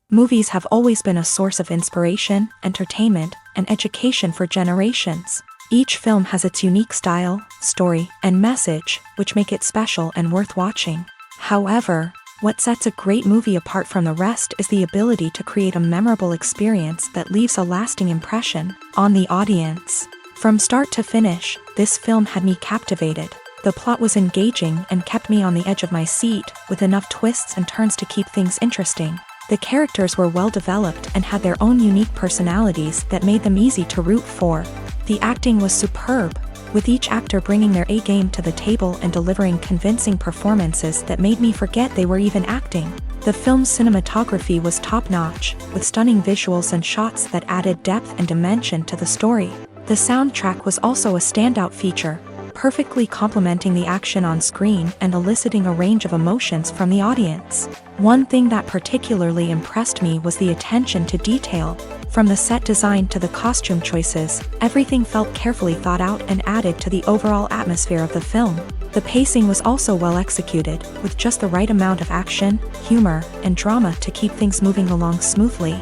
Movies have always been a source of inspiration, entertainment, and education for generations. Each film has its unique style, story, and message, which make it special and worth watching. However, what sets a great movie apart from the rest is the ability to create a memorable experience that leaves a lasting impression on the audience. From start to finish, this film had me captivated. The plot was engaging and kept me on the edge of my seat, with enough twists and turns to keep things interesting. The characters were well developed and had their own unique personalities that made them easy to root for. The acting was superb, with each actor bringing their A game to the table and delivering convincing performances that made me forget they were even acting. The film's cinematography was top-notch, with stunning visuals and shots that added depth and dimension to the story. The soundtrack was also a standout feature, perfectly complementing the action on screen and eliciting a range of emotions from the audience. One thing that particularly impressed me was the attention to detail. From the set design to the costume choices, everything felt carefully thought out and added to the overall atmosphere of the film. The pacing was also well executed, with just the right amount of action, humor, and drama to keep things moving along smoothly.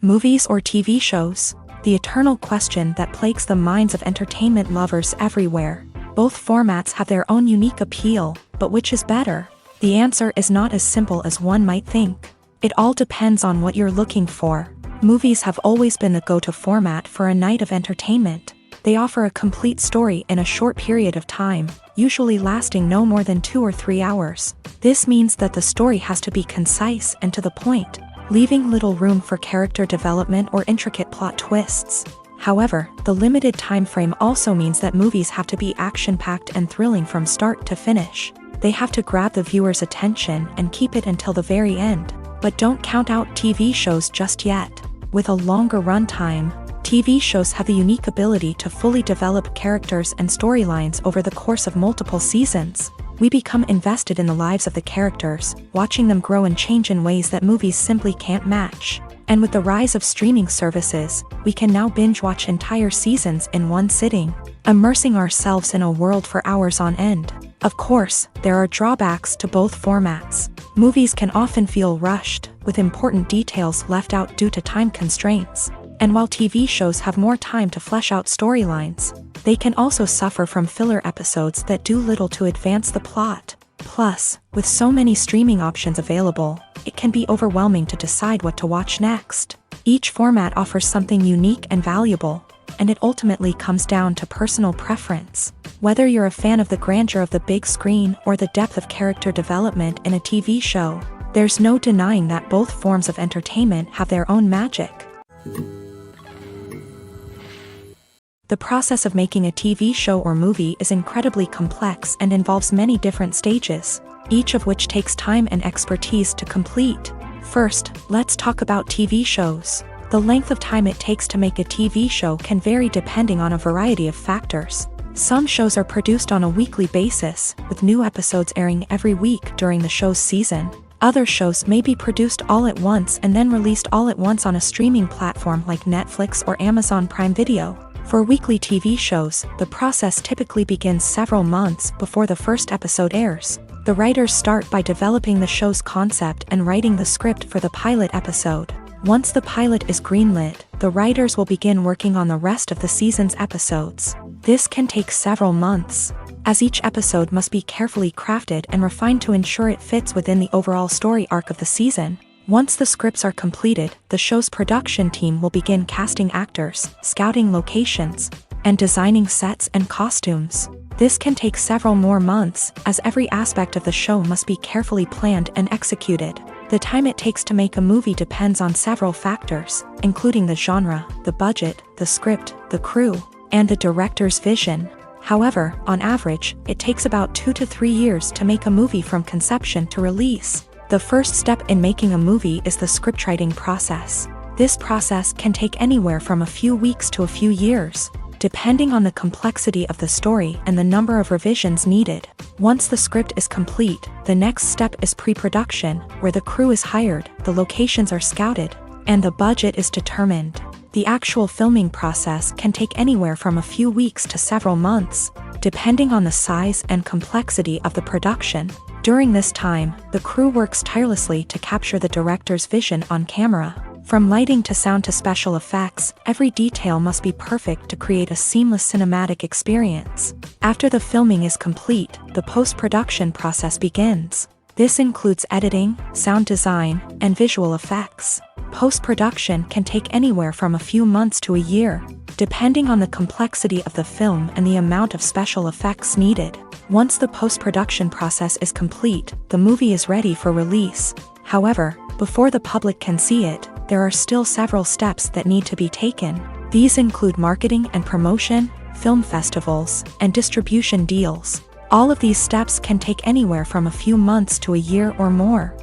Movies or TV shows? The eternal question that plagues the minds of entertainment lovers everywhere. Both formats have their own unique appeal, but which is better? The answer is not as simple as one might think. It all depends on what you're looking for. Movies have always been the go-to format for a night of entertainment. They offer a complete story in a short period of time, usually lasting no more than 2 or 3 hours. This means that the story has to be concise and to the point, leaving little room for character development or intricate plot twists. However, the limited time frame also means that movies have to be action-packed and thrilling from start to finish. They have to grab the viewer's attention and keep it until the very end. But don't count out TV shows just yet. With a longer runtime, TV shows have the unique ability to fully develop characters and storylines over the course of multiple seasons. We become invested in the lives of the characters, watching them grow and change in ways that movies simply can't match. And with the rise of streaming services, we can now binge-watch entire seasons in one sitting, immersing ourselves in a world for hours on end. Of course, there are drawbacks to both formats. Movies can often feel rushed, with important details left out due to time constraints. And while TV shows have more time to flesh out storylines, they can also suffer from filler episodes that do little to advance the plot. Plus, with so many streaming options available, it can be overwhelming to decide what to watch next. Each format offers something unique and valuable, and it ultimately comes down to personal preference. Whether you're a fan of the grandeur of the big screen or the depth of character development in a TV show, there's no denying that both forms of entertainment have their own magic. The process of making a TV show or movie is incredibly complex and involves many different stages, each of which takes time and expertise to complete. First, let's talk about TV shows. The length of time it takes to make a TV show can vary depending on a variety of factors. Some shows are produced on a weekly basis, with new episodes airing every week during the show's season. Other shows may be produced all at once and then released all at once on a streaming platform like Netflix or Amazon Prime Video. For weekly TV shows, the process typically begins several months before the first episode airs. The writers start by developing the show's concept and writing the script for the pilot episode. Once the pilot is greenlit, the writers will begin working on the rest of the season's episodes. This can take several months. as each episode must be carefully crafted and refined to ensure it fits within the overall story arc of the season. Once the scripts are completed, the show's production team will begin casting actors, scouting locations, and designing sets and costumes. This can take several more months, as every aspect of the show must be carefully planned and executed. The time it takes to make a movie depends on several factors, including the genre, the budget, the script, the crew, and the director's vision. However, on average, it takes about 2 to 3 years to make a movie from conception to release. The first step in making a movie is the scriptwriting process. This process can take anywhere from a few weeks to a few years, depending on the complexity of the story and the number of revisions needed. Once the script is complete, the next step is pre-production, where the crew is hired, the locations are scouted, and the budget is determined. The actual filming process can take anywhere from a few weeks to several months, depending on the size and complexity of the production. During this time, the crew works tirelessly to capture the director's vision on camera. From lighting to sound to special effects, every detail must be perfect to create a seamless cinematic experience. After the filming is complete, the post-production process begins. This includes editing, sound design, and visual effects. Post-production can take anywhere from a few months to a year, depending on the complexity of the film and the amount of special effects needed. Once the post-production process is complete, the movie is ready for release. However, before the public can see it, there are still several steps that need to be taken. These include marketing and promotion, film festivals, and distribution deals. All of these steps can take anywhere from a few months to a year or more.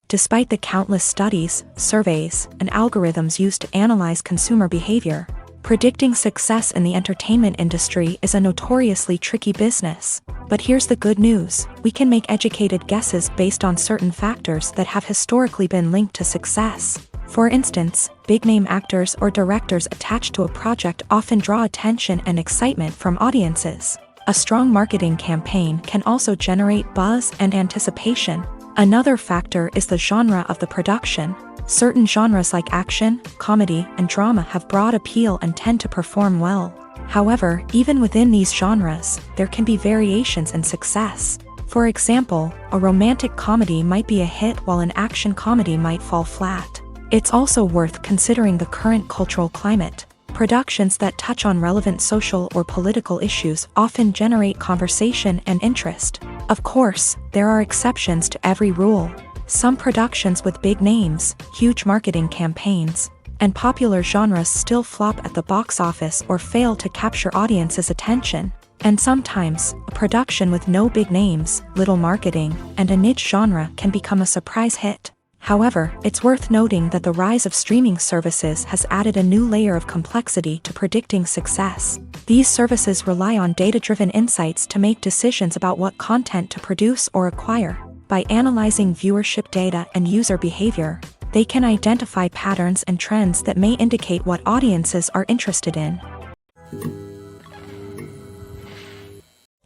Despite the countless studies, surveys, and algorithms used to analyze consumer behavior, predicting success in the entertainment industry is a notoriously tricky business. But here's the good news: we can make educated guesses based on certain factors that have historically been linked to success. For instance, big-name actors or directors attached to a project often draw attention and excitement from audiences. A strong marketing campaign can also generate buzz and anticipation. Another factor is the genre of the production. Certain genres like action, comedy, and drama have broad appeal and tend to perform well. However, even within these genres, there can be variations in success. For example, a romantic comedy might be a hit while an action comedy might fall flat. It's also worth considering the current cultural climate. Productions that touch on relevant social or political issues often generate conversation and interest. Of course, there are exceptions to every rule. Some productions with big names, huge marketing campaigns, and popular genres still flop at the box office or fail to capture audiences' attention. And sometimes, a production with no big names, little marketing, and a niche genre can become a surprise hit. However, it's worth noting that the rise of streaming services has added a new layer of complexity to predicting success. These services rely on data-driven insights to make decisions about what content to produce or acquire. By analyzing viewership data and user behavior, they can identify patterns and trends that may indicate what audiences are interested in.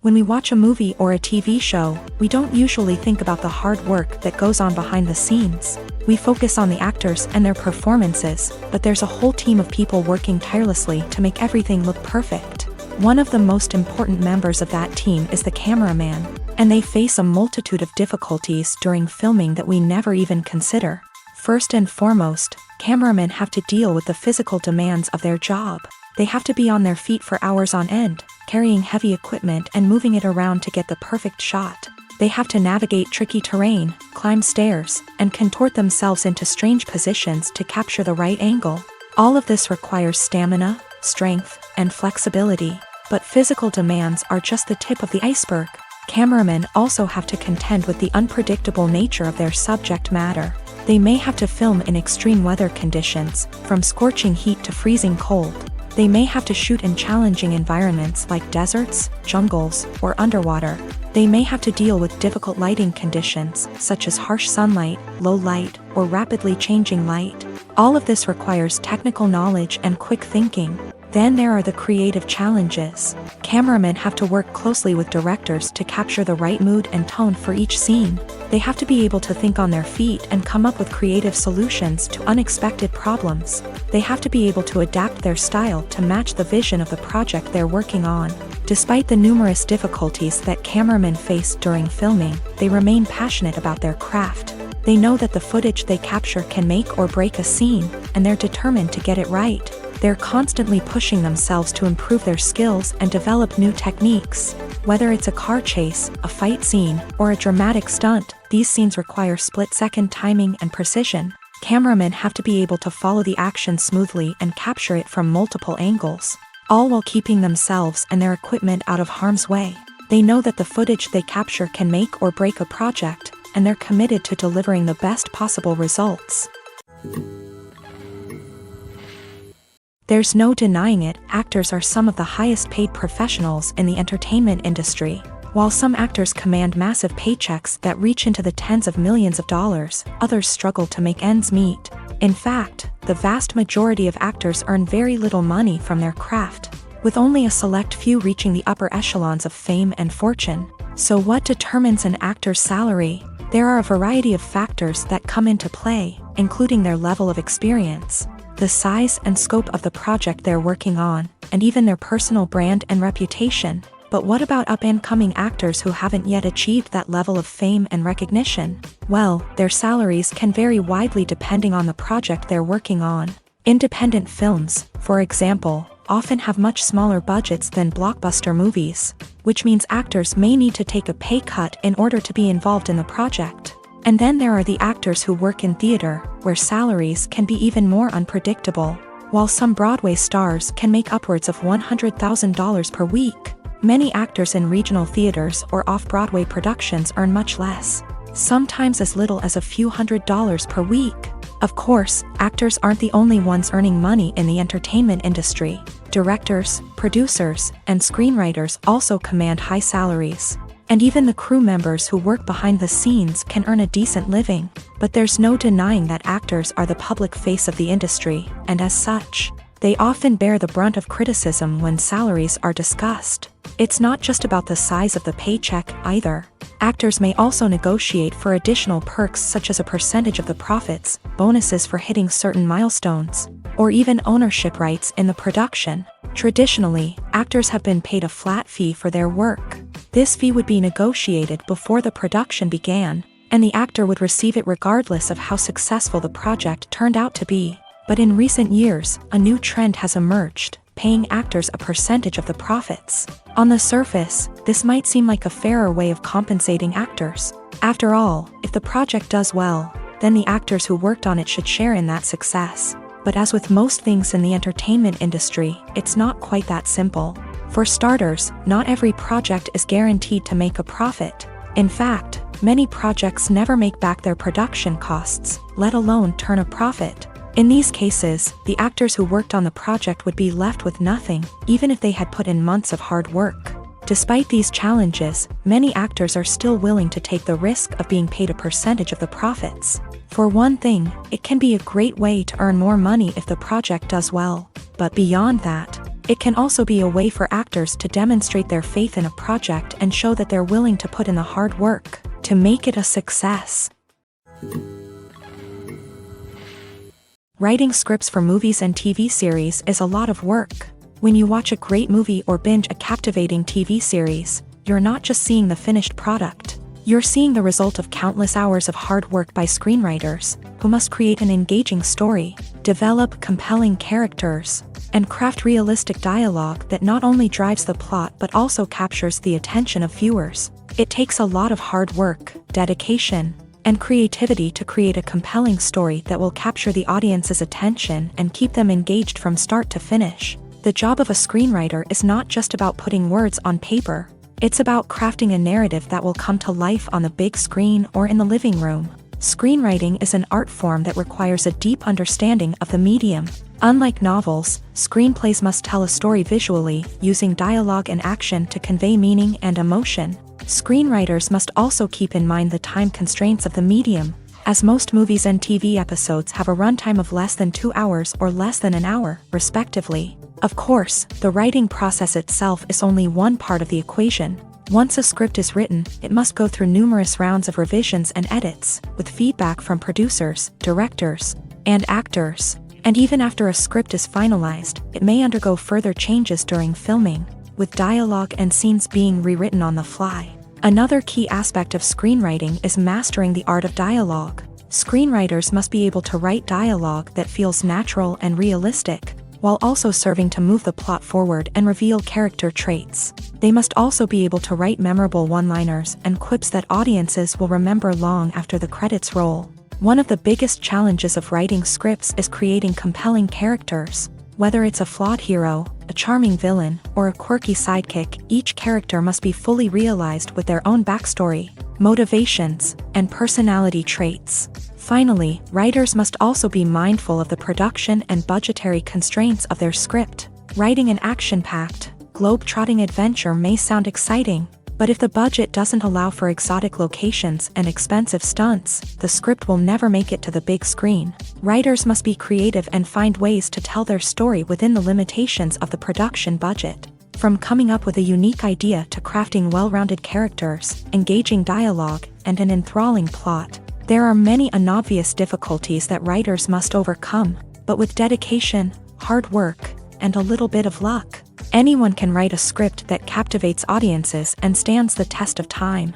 When we watch a movie or a TV show, we don't usually think about the hard work that goes on behind the scenes. We focus on the actors and their performances, but there's a whole team of people working tirelessly to make everything look perfect. One of the most important members of that team is the cameraman, and they face a multitude of difficulties during filming that we never even consider. First and foremost, cameramen have to deal with the physical demands of their job. They have to be on their feet for hours on end, carrying heavy equipment and moving it around to get the perfect shot. They have to navigate tricky terrain, climb stairs, and contort themselves into strange positions to capture the right angle. All of this requires stamina, strength, and flexibility. But physical demands are just the tip of the iceberg. Cameramen also have to contend with the unpredictable nature of their subject matter. They may have to film in extreme weather conditions, from scorching heat to freezing cold. They may have to shoot in challenging environments like deserts, jungles, or underwater. They may have to deal with difficult lighting conditions, such as harsh sunlight, low light, or rapidly changing light. All of this requires technical knowledge and quick thinking. Then there are the creative challenges. Cameramen have to work closely with directors to capture the right mood and tone for each scene. They have to be able to think on their feet and come up with creative solutions to unexpected problems. They have to be able to adapt their style to match the vision of the project they're working on. Despite the numerous difficulties that cameramen face during filming, they remain passionate about their craft. They know that the footage they capture can make or break a scene, and they're determined to get it right. They're constantly pushing themselves to improve their skills and develop new techniques. Whether it's a car chase, a fight scene, or a dramatic stunt, these scenes require split-second timing and precision. Cameramen have to be able to follow the action smoothly and capture it from multiple angles, all while keeping themselves and their equipment out of harm's way. They know that the footage they capture can make or break a project, and they're committed to delivering the best possible results. There's no denying it, actors are some of the highest paid professionals in the entertainment industry. While some actors command massive paychecks that reach into the tens of millions of dollars, others struggle to make ends meet. In fact, the vast majority of actors earn very little money from their craft, with only a select few reaching the upper echelons of fame and fortune. So what determines an actor's salary? There are a variety of factors that come into play, including their level of experience, the size and scope of the project they're working on, and even their personal brand and reputation. But what about up-and-coming actors who haven't yet achieved that level of fame and recognition? Well, their salaries can vary widely depending on the project they're working on. Independent films, for example, often have much smaller budgets than blockbuster movies, which means actors may need to take a pay cut in order to be involved in the project. And then there are the actors who work in theater, where salaries can be even more unpredictable. While some Broadway stars can make upwards of $100,000 per week, many actors in regional theaters or off-Broadway productions earn much less, sometimes as little as a few $100s per week. Of course, actors aren't the only ones earning money in the entertainment industry. Directors, producers, and screenwriters also command high salaries. And even the crew members who work behind the scenes can earn a decent living. But there's no denying that actors are the public face of the industry, and as such, they often bear the brunt of criticism when salaries are discussed. It's not just about the size of the paycheck, either. Actors may also negotiate for additional perks such as a percentage of the profits, bonuses for hitting certain milestones, or even ownership rights in the production. Traditionally, actors have been paid a flat fee for their work. This fee would be negotiated before the production began, and the actor would receive it regardless of how successful the project turned out to be. But in recent years, a new trend has emerged, paying actors a percentage of the profits. On the surface, this might seem like a fairer way of compensating actors. After all, if the project does well, then the actors who worked on it should share in that success. But as with most things in the entertainment industry, it's not quite that simple. For starters, not every project is guaranteed to make a profit. In fact, many projects never make back their production costs, let alone turn a profit. In these cases, the actors who worked on the project would be left with nothing, even if they had put in months of hard work. Despite these challenges, many actors are still willing to take the risk of being paid a percentage of the profits. For one thing, it can be a great way to earn more money if the project does well. But beyond that, it can also be a way for actors to demonstrate their faith in a project and show that they're willing to put in the hard work to make it a success. Writing scripts for movies and TV series is a lot of work. When you watch a great movie or binge a captivating TV series, you're not just seeing the finished product. You're seeing the result of countless hours of hard work by screenwriters, who must create an engaging story, develop compelling characters, and craft realistic dialogue that not only drives the plot but also captures the attention of viewers. It takes a lot of hard work, dedication, and creativity to create a compelling story that will capture the audience's attention and keep them engaged from start to finish. The job of a screenwriter is not just about putting words on paper. It's about crafting a narrative that will come to life on the big screen or in the living room. Screenwriting is an art form that requires a deep understanding of the medium. Unlike novels, screenplays must tell a story visually, using dialogue and action to convey meaning and emotion. Screenwriters must also keep in mind the time constraints of the medium, as most movies and TV episodes have a runtime of less than 2 hours or less than an hour, respectively. Of course, the writing process itself is only one part of the equation. Once a script is written, it must go through numerous rounds of revisions and edits, with feedback from producers, directors, and actors. And even after a script is finalized, it may undergo further changes during filming, with dialogue and scenes being rewritten on the fly. Another key aspect of screenwriting is mastering the art of dialogue. Screenwriters must be able to write dialogue that feels natural and realistic, while also serving to move the plot forward and reveal character traits. They must also be able to write memorable one-liners and quips that audiences will remember long after the credits roll. One of the biggest challenges of writing scripts is creating compelling characters. Whether it's a flawed hero, a charming villain, or a quirky sidekick, each character must be fully realized with their own backstory, motivations, and personality traits. Finally, writers must also be mindful of the production and budgetary constraints of their script. Writing an action-packed, globe-trotting adventure may sound exciting, but if the budget doesn't allow for exotic locations and expensive stunts, the script will never make it to the big screen. Writers must be creative and find ways to tell their story within the limitations of the production budget. From coming up with a unique idea to crafting well-rounded characters, engaging dialogue, and an enthralling plot, there are many unobvious difficulties that writers must overcome, but with dedication, hard work, and a little bit of luck, anyone can write a script that captivates audiences and stands the test of time.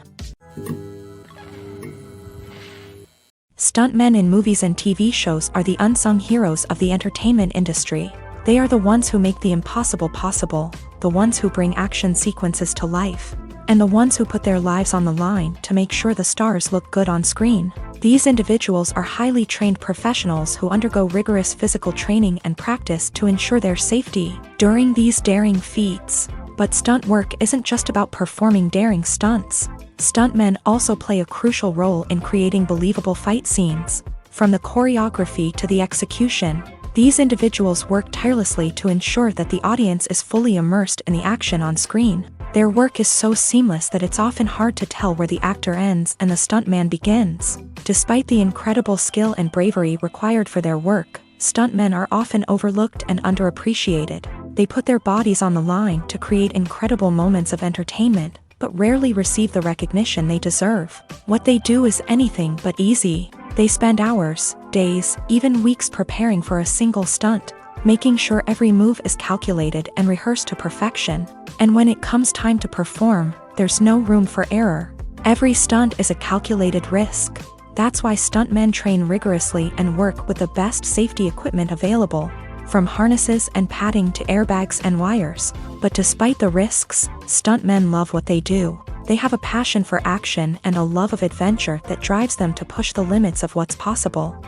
Stuntmen in movies and TV shows are the unsung heroes of the entertainment industry. They are the ones who make the impossible possible, the ones who bring action sequences to life, and the ones who put their lives on the line to make sure the stars look good on screen. These individuals are highly trained professionals who undergo rigorous physical training and practice to ensure their safety during these daring feats. But stunt work isn't just about performing daring stunts. Stuntmen also play a crucial role in creating believable fight scenes. From the choreography to the execution, these individuals work tirelessly to ensure that the audience is fully immersed in the action on screen. Their work is so seamless that it's often hard to tell where the actor ends and the stuntman begins. Despite the incredible skill and bravery required for their work, stuntmen are often overlooked and underappreciated. They put their bodies on the line to create incredible moments of entertainment, but rarely receive the recognition they deserve. What they do is anything but easy. They spend hours, days, even weeks preparing for a single stunt, making sure every move is calculated and rehearsed to perfection. And when it comes time to perform, there's no room for error. Every stunt is a calculated risk. That's why stuntmen train rigorously and work with the best safety equipment available, from harnesses and padding to airbags and wires. But despite the risks, stuntmen love what they do. They have a passion for action and a love of adventure that drives them to push the limits of what's possible.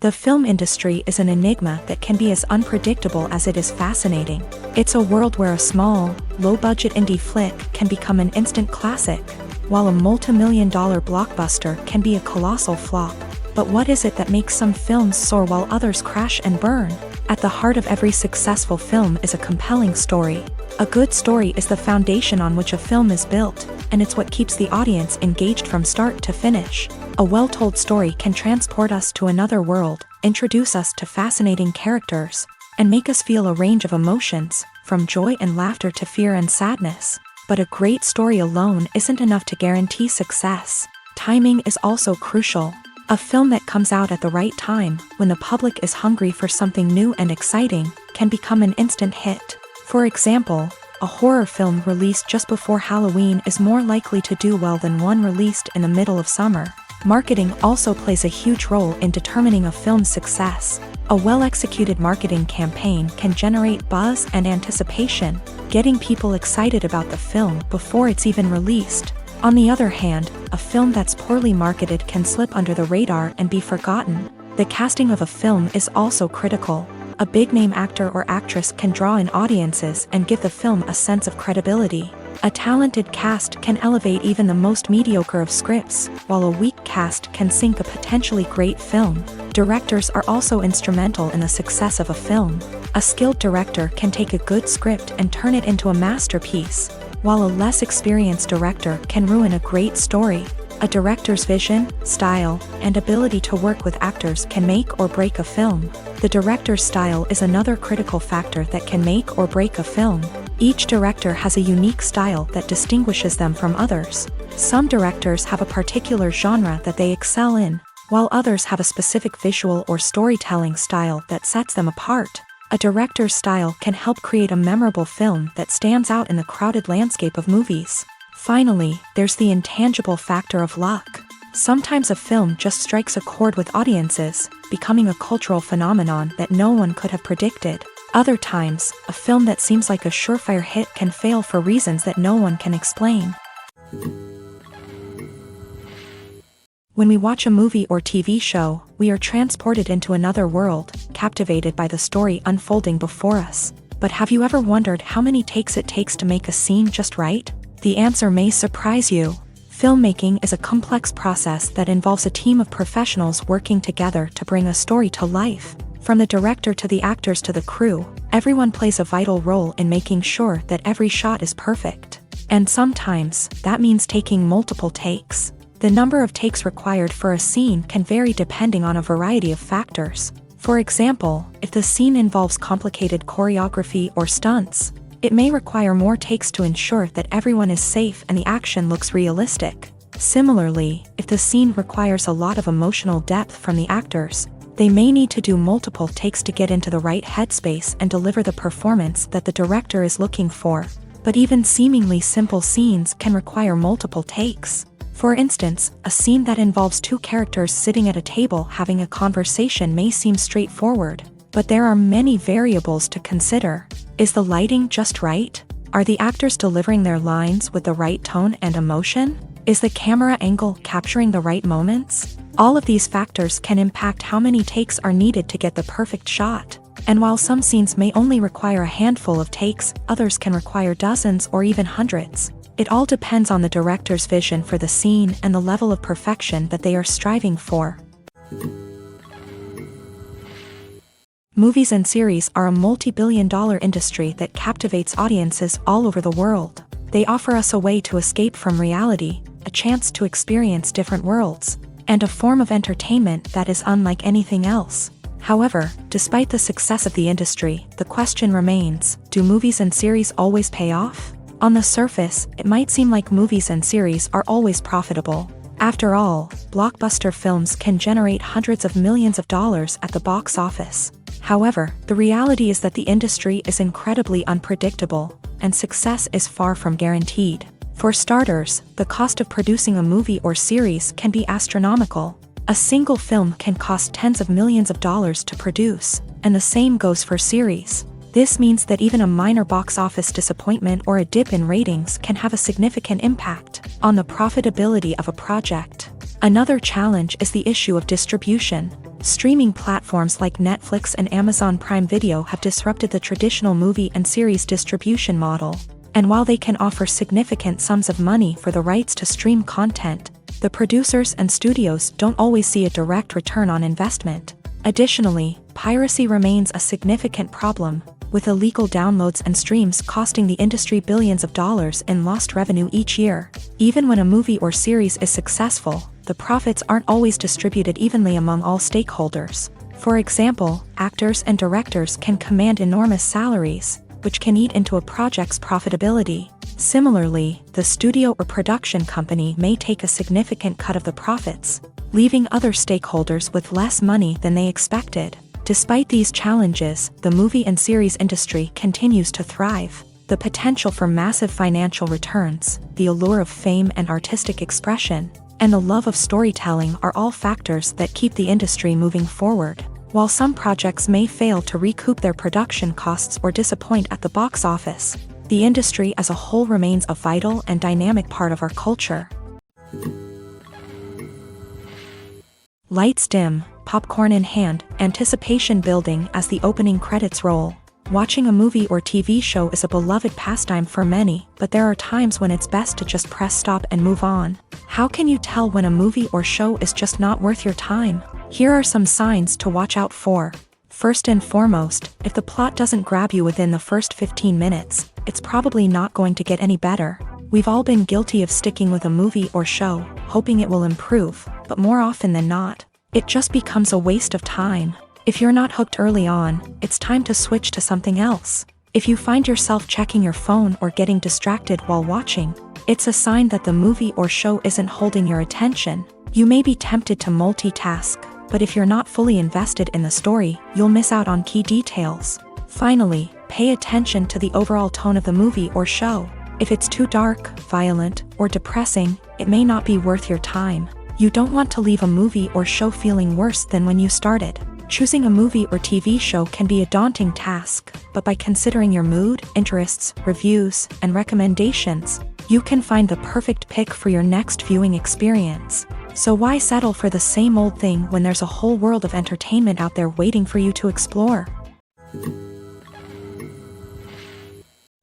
The film industry is an enigma that can be as unpredictable as it is fascinating. It's a world where a small, low-budget indie flick can become an instant classic, while a multi-million-dollar blockbuster can be a colossal flop. But what is it that makes some films soar while others crash and burn? At the heart of every successful film is a compelling story. A good story is the foundation on which a film is built, and it's what keeps the audience engaged from start to finish. A well-told story can transport us to another world, introduce us to fascinating characters, and make us feel a range of emotions, from joy and laughter to fear and sadness. But a great story alone isn't enough to guarantee success. Timing is also crucial. A film that comes out at the right time, when the public is hungry for something new and exciting, can become an instant hit. For example, a horror film released just before Halloween is more likely to do well than one released in the middle of summer. Marketing also plays a huge role in determining a film's success. A well-executed marketing campaign can generate buzz and anticipation, getting people excited about the film before it's even released. On the other hand, a film that's poorly marketed can slip under the radar and be forgotten. The casting of a film is also critical. A big-name actor or actress can draw in audiences and give the film a sense of credibility. A talented cast can elevate even the most mediocre of scripts, while a weak cast can sink a potentially great film. Directors are also instrumental in the success of a film. A skilled director can take a good script and turn it into a masterpiece, while a less experienced director can ruin a great story. A director's vision, style, and ability to work with actors can make or break a film. The director's style is another critical factor that can make or break a film. Each director has a unique style that distinguishes them from others. Some directors have a particular genre that they excel in, while others have a specific visual or storytelling style that sets them apart. A director's style can help create a memorable film that stands out in the crowded landscape of movies. Finally, there's the intangible factor of luck. Sometimes a film just strikes a chord with audiences, becoming a cultural phenomenon that no one could have predicted. Other times, a film that seems like a surefire hit can fail for reasons that no one can explain. When we watch a movie or TV show, we are transported into another world, captivated by the story unfolding before us. But have you ever wondered how many takes it takes to make a scene just right? The answer may surprise you. Filmmaking is a complex process that involves a team of professionals working together to bring a story to life. From the director to the actors to the crew, everyone plays a vital role in making sure that every shot is perfect. And sometimes, that means taking multiple takes. The number of takes required for a scene can vary depending on a variety of factors. For example, if the scene involves complicated choreography or stunts, it may require more takes to ensure that everyone is safe and the action looks realistic. Similarly, if the scene requires a lot of emotional depth from the actors, they may need to do multiple takes to get into the right headspace and deliver the performance that the director is looking for. But even seemingly simple scenes can require multiple takes. For instance, a scene that involves two characters sitting at a table having a conversation may seem straightforward, but there are many variables to consider. Is the lighting just right? Are the actors delivering their lines with the right tone and emotion? Is the camera angle capturing the right moments? All of these factors can impact how many takes are needed to get the perfect shot. And while some scenes may only require a handful of takes, others can require dozens or even hundreds. It all depends on the director's vision for the scene and the level of perfection that they are striving for. Movies and series are a multi-billion-dollar industry that captivates audiences all over the world. They offer us a way to escape from reality, a chance to experience different worlds, and a form of entertainment that is unlike anything else. However, despite the success of the industry, the question remains, do movies and series always pay off? On the surface, it might seem like movies and series are always profitable. After all, blockbuster films can generate hundreds of millions of dollars at the box office. However, the reality is that the industry is incredibly unpredictable, and success is far from guaranteed. For starters, the cost of producing a movie or series can be astronomical. A single film can cost tens of millions of dollars to produce, and the same goes for series. This means that even a minor box office disappointment or a dip in ratings can have a significant impact on the profitability of a project. Another challenge is the issue of distribution. Streaming platforms like Netflix and Amazon Prime Video have disrupted the traditional movie and series distribution model. And while they can offer significant sums of money for the rights to stream content, the producers and studios don't always see a direct return on investment. Additionally, piracy remains a significant problem, with illegal downloads and streams costing the industry billions of dollars in lost revenue each year. Even when a movie or series is successful, the profits aren't always distributed evenly among all stakeholders. For example, actors and directors can command enormous salaries, which can eat into a project's profitability. Similarly, the studio or production company may take a significant cut of the profits, leaving other stakeholders with less money than they expected. Despite these challenges, the movie and series industry continues to thrive. The potential for massive financial returns, the allure of fame and artistic expression, and the love of storytelling are all factors that keep the industry moving forward. While some projects may fail to recoup their production costs or disappoint at the box office, the industry as a whole remains a vital and dynamic part of our culture. Lights dim, popcorn in hand, anticipation building as the opening credits roll. Watching a movie or TV show is a beloved pastime for many, but there are times when it's best to just press stop and move on. How can you tell when a movie or show is just not worth your time? Here are some signs to watch out for. First and foremost, if the plot doesn't grab you within the first 15 minutes, it's probably not going to get any better. We've all been guilty of sticking with a movie or show, hoping it will improve, but more often than not, it just becomes a waste of time. If you're not hooked early on, it's time to switch to something else. If you find yourself checking your phone or getting distracted while watching, it's a sign that the movie or show isn't holding your attention. You may be tempted to multitask, but if you're not fully invested in the story, you'll miss out on key details. Finally, pay attention to the overall tone of the movie or show. If it's too dark, violent, or depressing, it may not be worth your time. You don't want to leave a movie or show feeling worse than when you started. Choosing a movie or TV show can be a daunting task, but by considering your mood, interests, reviews, and recommendations, you can find the perfect pick for your next viewing experience. So why settle for the same old thing when there's a whole world of entertainment out there waiting for you to explore?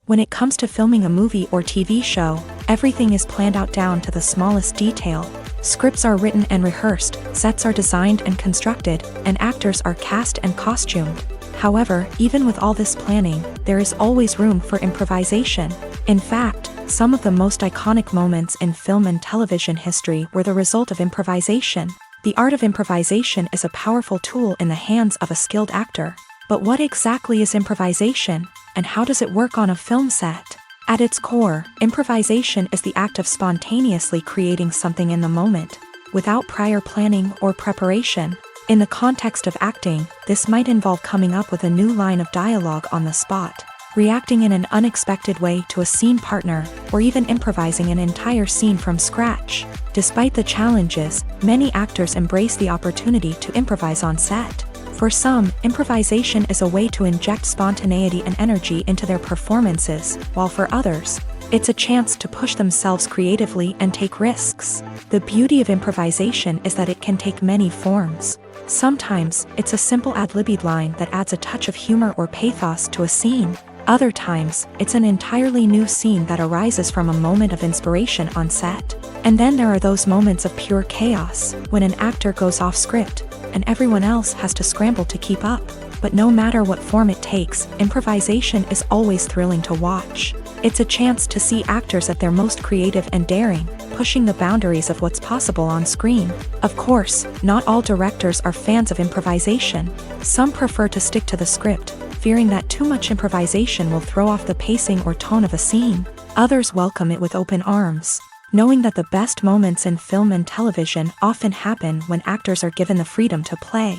When it comes to filming a movie or TV show, everything is planned out down to the smallest detail. Scripts are written and rehearsed, sets are designed and constructed, and actors are cast and costumed. However, even with all this planning, there is always room for improvisation. In fact, some of the most iconic moments in film and television history were the result of improvisation. The art of improvisation is a powerful tool in the hands of a skilled actor. But what exactly is improvisation, and how does it work on a film set? At its core, improvisation is the act of spontaneously creating something in the moment, without prior planning or preparation. In the context of acting, this might involve coming up with a new line of dialogue on the spot, reacting in an unexpected way to a scene partner, or even improvising an entire scene from scratch. Despite the challenges, many actors embrace the opportunity to improvise on set. For some, improvisation is a way to inject spontaneity and energy into their performances, while for others, it's a chance to push themselves creatively and take risks. The beauty of improvisation is that it can take many forms. Sometimes, it's a simple ad-libbed line that adds a touch of humor or pathos to a scene. Other times, it's an entirely new scene that arises from a moment of inspiration on set. And then there are those moments of pure chaos, when an actor goes off script, and everyone else has to scramble to keep up. But no matter what form it takes, improvisation is always thrilling to watch. It's a chance to see actors at their most creative and daring, pushing the boundaries of what's possible on screen. Of course, not all directors are fans of improvisation. Some prefer to stick to the script, fearing that too much improvisation will throw off the pacing or tone of a scene. Others welcome it with open arms, knowing that the best moments in film and television often happen when actors are given the freedom to play.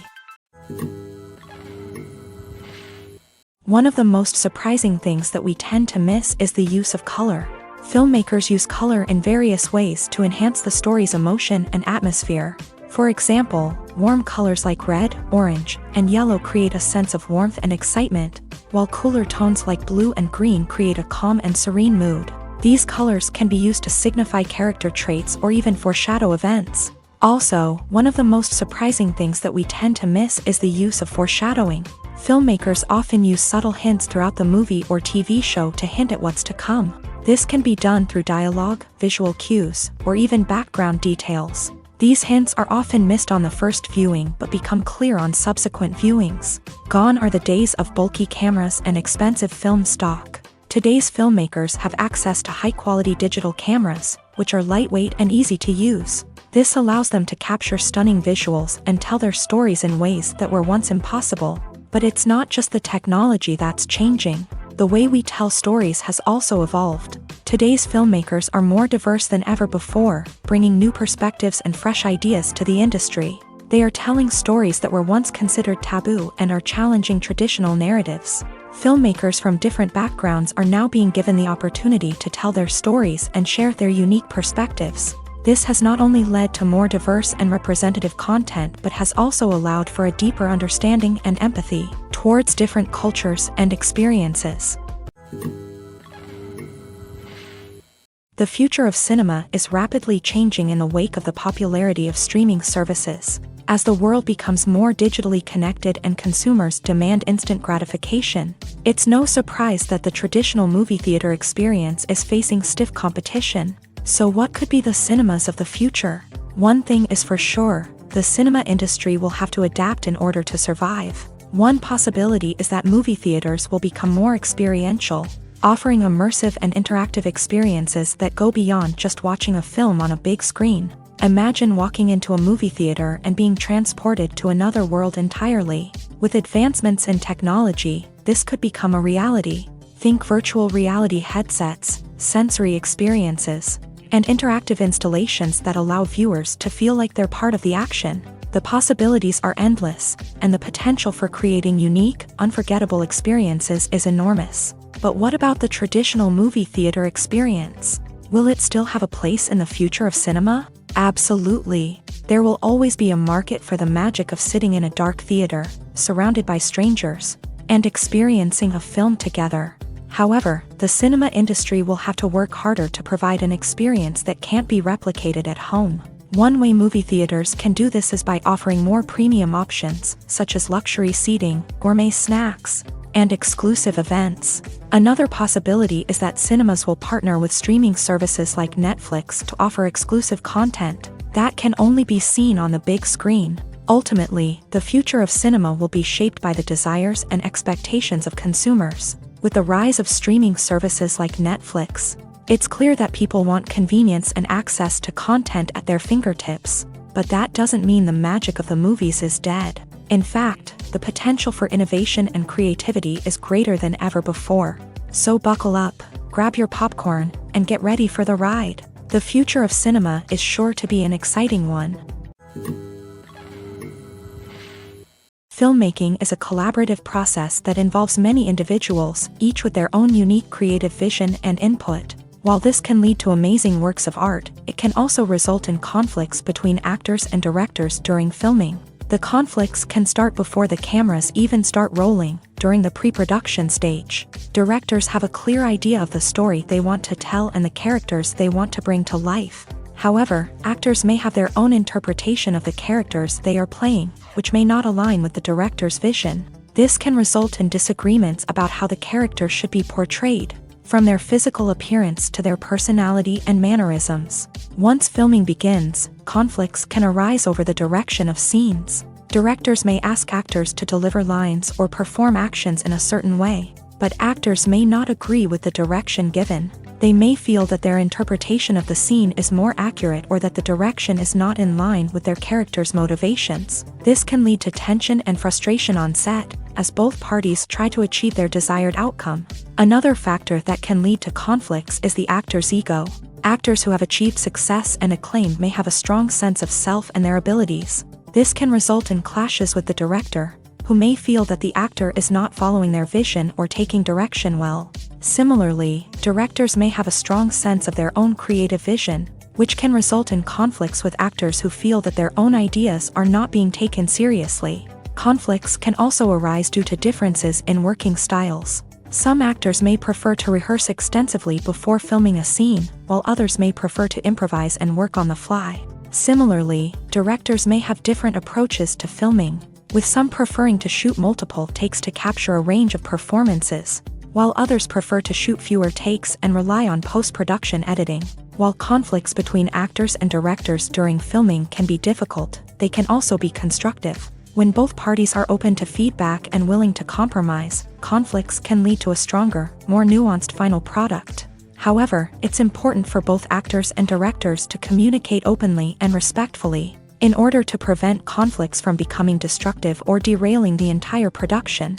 One of the most surprising things that we tend to miss is the use of color. Filmmakers use color in various ways to enhance the story's emotion and atmosphere. For example, warm colors like red, orange, and yellow create a sense of warmth and excitement, while cooler tones like blue and green create a calm and serene mood. These colors can be used to signify character traits or even foreshadow events. Also, one of the most surprising things that we tend to miss is the use of foreshadowing. Filmmakers often use subtle hints throughout the movie or TV show to hint at what's to come. This can be done through dialogue, visual cues, or even background details. These hints are often missed on the first viewing but become clear on subsequent viewings. Gone are the days of bulky cameras and expensive film stock. Today's filmmakers have access to high-quality digital cameras, which are lightweight and easy to use. This allows them to capture stunning visuals and tell their stories in ways that were once impossible. But it's not just the technology that's changing. The way we tell stories has also evolved. Today's filmmakers are more diverse than ever before, bringing new perspectives and fresh ideas to the industry. They are telling stories that were once considered taboo and are challenging traditional narratives. Filmmakers from different backgrounds are now being given the opportunity to tell their stories and share their unique perspectives. This has not only led to more diverse and representative content but has also allowed for a deeper understanding and empathy towards different cultures and experiences. The future of cinema is rapidly changing in the wake of the popularity of streaming services. As the world becomes more digitally connected and consumers demand instant gratification, it's no surprise that the traditional movie theater experience is facing stiff competition. So what could be the cinemas of the future? One thing is for sure, the cinema industry will have to adapt in order to survive. One possibility is that movie theaters will become more experiential. offering immersive and interactive experiences that go beyond just watching a film on a big screen. Imagine walking into a movie theater and being transported to another world entirely. With advancements in technology, this could become a reality. Think virtual reality headsets, sensory experiences, and interactive installations that allow viewers to feel like they're part of the action. The possibilities are endless, and the potential for creating unique, unforgettable experiences is enormous. But what about the traditional movie theater experience? Will it still have a place in the future of cinema? Absolutely. There will always be a market for the magic of sitting in a dark theater, surrounded by strangers, and experiencing a film together. However, the cinema industry will have to work harder to provide an experience that can't be replicated at home. One way movie theaters can do this is by offering more premium options, such as luxury seating, gourmet snacks, and exclusive events. Another possibility is that cinemas will partner with streaming services like Netflix to offer exclusive content that can only be seen on the big screen. Ultimately, the future of cinema will be shaped by the desires and expectations of consumers. With the rise of streaming services like Netflix, it's clear that people want convenience and access to content at their fingertips. But that doesn't mean the magic of the movies is dead. In fact, the potential for innovation and creativity is greater than ever before. So buckle up, grab your popcorn, and get ready for the ride. The future of cinema is sure to be an exciting one. Filmmaking is a collaborative process that involves many individuals, each with their own unique creative vision and input. While this can lead to amazing works of art, it can also result in conflicts between actors and directors during filming. The conflicts can start before the cameras even start rolling, during the pre-production stage. Directors have a clear idea of the story they want to tell and the characters they want to bring to life. However, actors may have their own interpretation of the characters they are playing, which may not align with the director's vision. This can result in disagreements about how the character should be portrayed, from their physical appearance to their personality and mannerisms. Once filming begins, conflicts can arise over the direction of scenes. Directors may ask actors to deliver lines or perform actions in a certain way, but actors may not agree with the direction given. They may feel that their interpretation of the scene is more accurate or that the direction is not in line with their character's motivations. This can lead to tension and frustration on set, as both parties try to achieve their desired outcome. Another factor that can lead to conflicts is the actor's ego. Actors who have achieved success and acclaim may have a strong sense of self and their abilities. This can result in clashes with the director, who may feel that the actor is not following their vision or taking direction well. Similarly, directors may have a strong sense of their own creative vision, which can result in conflicts with actors who feel that their own ideas are not being taken seriously. Conflicts can also arise due to differences in working styles. Some actors may prefer to rehearse extensively before filming a scene, while others may prefer to improvise and work on the fly. Similarly, directors may have different approaches to filming, with some preferring to shoot multiple takes to capture a range of performances, while others prefer to shoot fewer takes and rely on post-production editing. While conflicts between actors and directors during filming can be difficult, they can also be constructive. When both parties are open to feedback and willing to compromise, conflicts can lead to a stronger, more nuanced final product. However, it's important for both actors and directors to communicate openly and respectfully, in order to prevent conflicts from becoming destructive or derailing the entire production.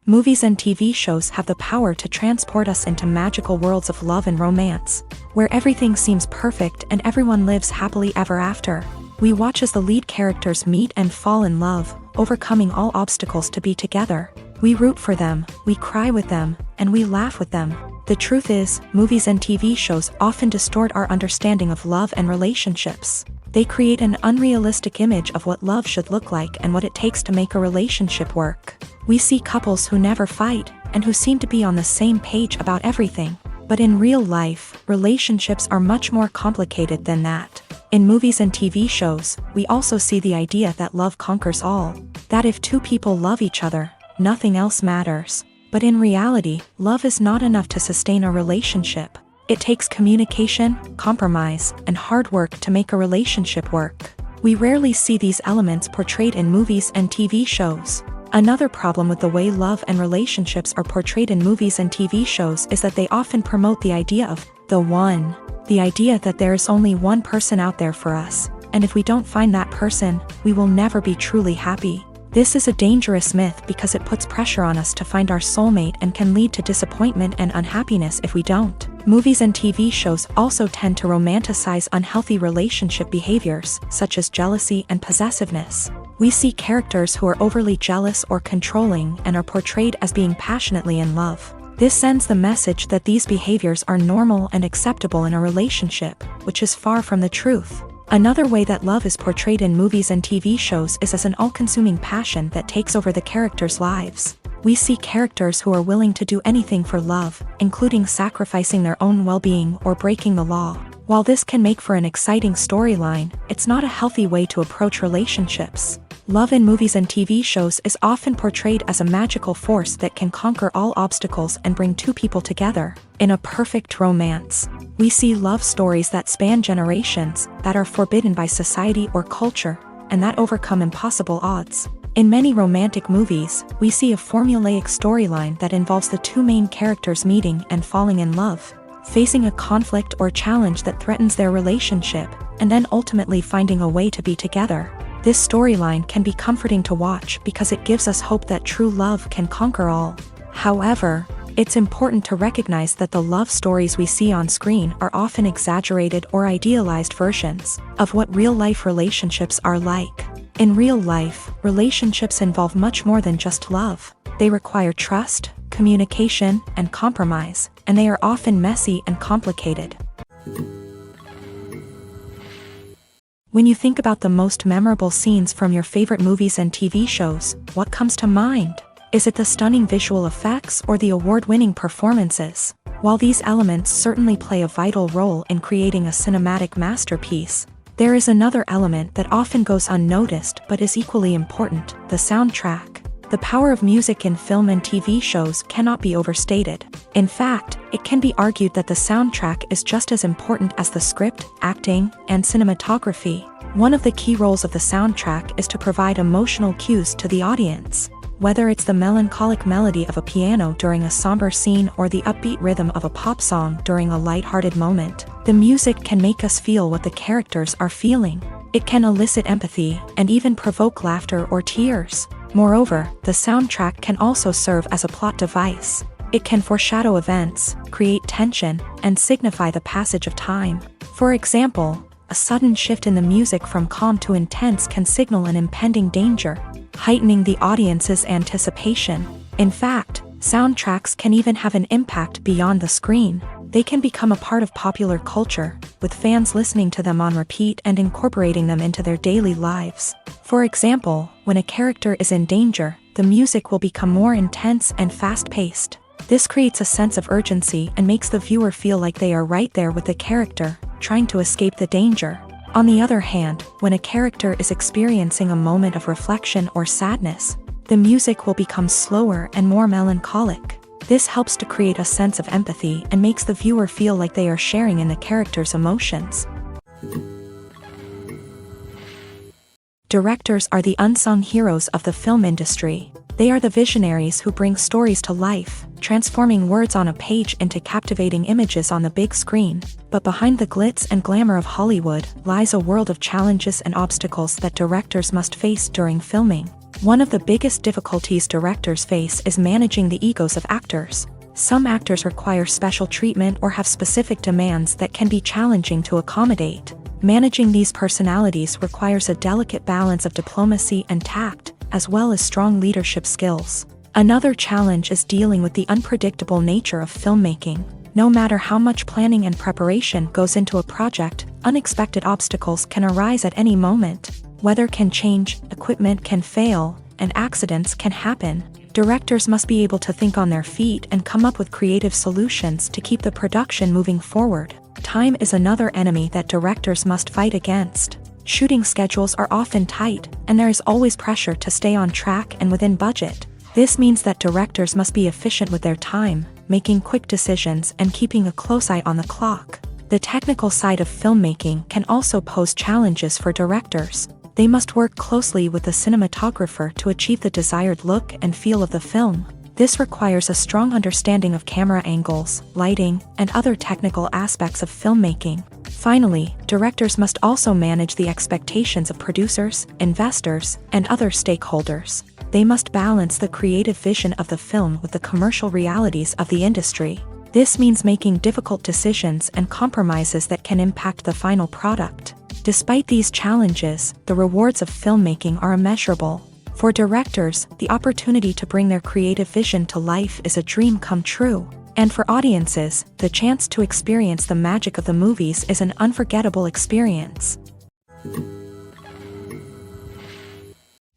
Movies and TV shows have the power to transport us into magical worlds of love and romance, where everything seems perfect and everyone lives happily ever after. We watch as the lead characters meet and fall in love, overcoming all obstacles to be together. We root for them, we cry with them, and we laugh with them. The truth is, movies and TV shows often distort our understanding of love and relationships. They create an unrealistic image of what love should look like and what it takes to make a relationship work. We see couples who never fight, and who seem to be on the same page about everything. But in real life, relationships are much more complicated than that. In movies and TV shows, we also see the idea that love conquers all. That if two people love each other, nothing else matters. But in reality, love is not enough to sustain a relationship. It takes communication, compromise, and hard work to make a relationship work. We rarely see these elements portrayed in movies and TV shows. Another problem with the way love and relationships are portrayed in movies and TV shows is that they often promote the idea of the one. The idea that there is only one person out there for us, and if we don't find that person, we will never be truly happy. This is a dangerous myth because it puts pressure on us to find our soulmate and can lead to disappointment and unhappiness if we don't. Movies and TV shows also tend to romanticize unhealthy relationship behaviors, such as jealousy and possessiveness. We see characters who are overly jealous or controlling and are portrayed as being passionately in love. This sends the message that these behaviors are normal and acceptable in a relationship, which is far from the truth. Another way that love is portrayed in movies and TV shows is as an all-consuming passion that takes over the characters' lives. We see characters who are willing to do anything for love, including sacrificing their own well-being or breaking the law. While this can make for an exciting storyline, it's not a healthy way to approach relationships. Love in movies and TV shows is often portrayed as a magical force that can conquer all obstacles and bring two people together. In a perfect romance, we see love stories that span generations, that are forbidden by society or culture, and that overcome impossible odds. In many romantic movies, we see a formulaic storyline that involves the two main characters meeting and falling in love, facing a conflict or challenge that threatens their relationship, and then ultimately finding a way to be together. This storyline can be comforting to watch because it gives us hope that true love can conquer all. However, it's important to recognize that the love stories we see on screen are often exaggerated or idealized versions of what real-life relationships are like. In real life, relationships involve much more than just love. They require trust, communication, and compromise, and they are often messy and complicated. When you think about the most memorable scenes from your favorite movies and TV shows, what comes to mind? Is it the stunning visual effects or the award-winning performances? While these elements certainly play a vital role in creating a cinematic masterpiece, there is another element that often goes unnoticed but is equally important: the soundtrack. The power of music in film and TV shows cannot be overstated. In fact, it can be argued that the soundtrack is just as important as the script, acting, and cinematography. One of the key roles of the soundtrack is to provide emotional cues to the audience. Whether it's the melancholic melody of a piano during a somber scene or the upbeat rhythm of a pop song during a lighthearted moment, the music can make us feel what the characters are feeling. It can elicit empathy and even provoke laughter or tears. Moreover, the soundtrack can also serve as a plot device. It can foreshadow events, create tension, and signify the passage of time. For example, a sudden shift in the music from calm to intense can signal an impending danger, heightening the audience's anticipation. In fact, soundtracks can even have an impact beyond the screen. They can become a part of popular culture, with fans listening to them on repeat and incorporating them into their daily lives. For example, when a character is in danger, the music will become more intense and fast-paced. This creates a sense of urgency and makes the viewer feel like they are right there with the character, trying to escape the danger. On the other hand, when a character is experiencing a moment of reflection or sadness, the music will become slower and more melancholic. This helps to create a sense of empathy and makes the viewer feel like they are sharing in the character's emotions. Directors are the unsung heroes of the film industry. They are the visionaries who bring stories to life, transforming words on a page into captivating images on the big screen. But behind the glitz and glamour of Hollywood lies a world of challenges and obstacles that directors must face during filming. One of the biggest difficulties directors face is managing the egos of actors. Some actors require special treatment or have specific demands that can be challenging to accommodate. Managing these personalities requires a delicate balance of diplomacy and tact, as well as strong leadership skills. Another challenge is dealing with the unpredictable nature of filmmaking. No matter how much planning and preparation goes into a project, unexpected obstacles can arise at any moment. Weather can change, equipment can fail, and accidents can happen. Directors must be able to think on their feet and come up with creative solutions to keep the production moving forward. Time is another enemy that directors must fight against. Shooting schedules are often tight, and there is always pressure to stay on track and within budget. This means that directors must be efficient with their time, making quick decisions and keeping a close eye on the clock. The technical side of filmmaking can also pose challenges for directors. They must work closely with the cinematographer to achieve the desired look and feel of the film. This requires a strong understanding of camera angles, lighting, and other technical aspects of filmmaking. Finally, directors must also manage the expectations of producers, investors, and other stakeholders. They must balance the creative vision of the film with the commercial realities of the industry. This means making difficult decisions and compromises that can impact the final product. Despite these challenges, the rewards of filmmaking are immeasurable. For directors, the opportunity to bring their creative vision to life is a dream come true. And for audiences, the chance to experience the magic of the movies is an unforgettable experience.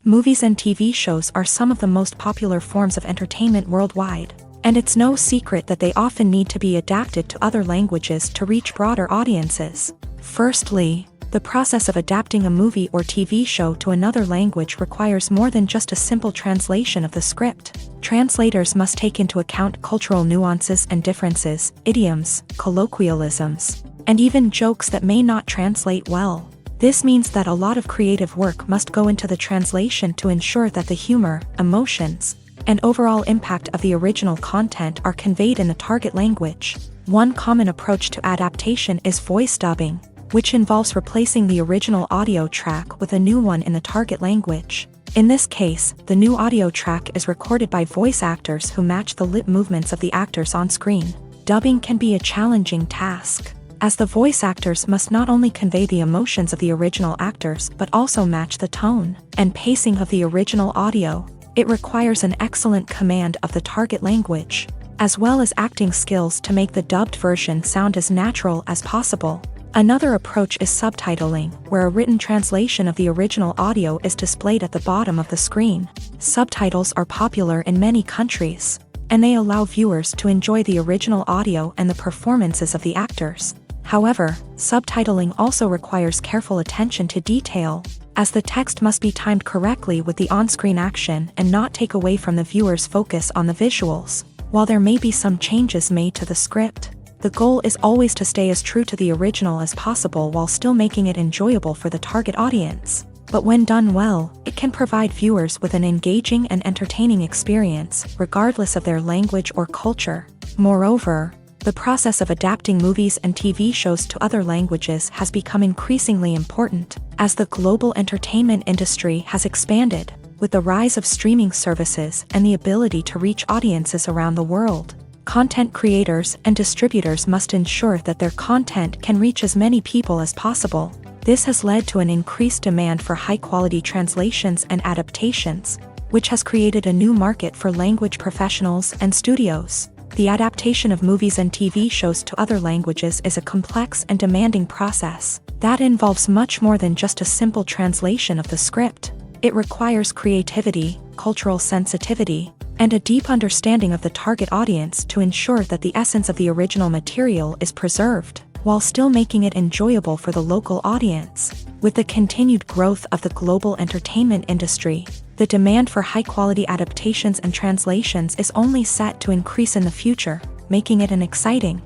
Movies and TV shows are some of the most popular forms of entertainment worldwide, and it's no secret that they often need to be adapted to other languages to reach broader audiences. Firstly, the process of adapting a movie or TV show to another language requires more than just a simple translation of the script. Translators must take into account cultural nuances and differences, idioms, colloquialisms, and even jokes that may not translate well. This means that a lot of creative work must go into the translation to ensure that the humor, emotions, and overall impact of the original content are conveyed in the target language. One common approach to adaptation is voice dubbing, which involves replacing the original audio track with a new one in the target language. In this case, the new audio track is recorded by voice actors who match the lip movements of the actors on screen. Dubbing can be a challenging task, as the voice actors must not only convey the emotions of the original actors but also match the tone and pacing of the original audio. It requires an excellent command of the target language, as well as acting skills to make the dubbed version sound as natural as possible. Another approach is subtitling, where a written translation of the original audio is displayed at the bottom of the screen. Subtitles are popular in many countries, and they allow viewers to enjoy the original audio and the performances of the actors. However, subtitling also requires careful attention to detail, as the text must be timed correctly with the on-screen action and not take away from the viewer's focus on the visuals. While there may be some changes made to the script, the goal is always to stay as true to the original as possible while still making it enjoyable for the target audience. But when done well, it can provide viewers with an engaging and entertaining experience, regardless of their language or culture. Moreover, the process of adapting movies and TV shows to other languages has become increasingly important, as the global entertainment industry has expanded, with the rise of streaming services and the ability to reach audiences around the world. Content creators and distributors must ensure that their content can reach as many people as possible. This has led to an increased demand for high-quality translations and adaptations, which has created a new market for language professionals and studios. The adaptation of movies and TV shows to other languages is a complex and demanding process that involves much more than just a simple translation of the script. It requires creativity, cultural sensitivity, and a deep understanding of the target audience to ensure that the essence of the original material is preserved, while still making it enjoyable for the local audience. With the continued growth of the global entertainment industry, the demand for high-quality adaptations and translations is only set to increase in the future, making it an exciting.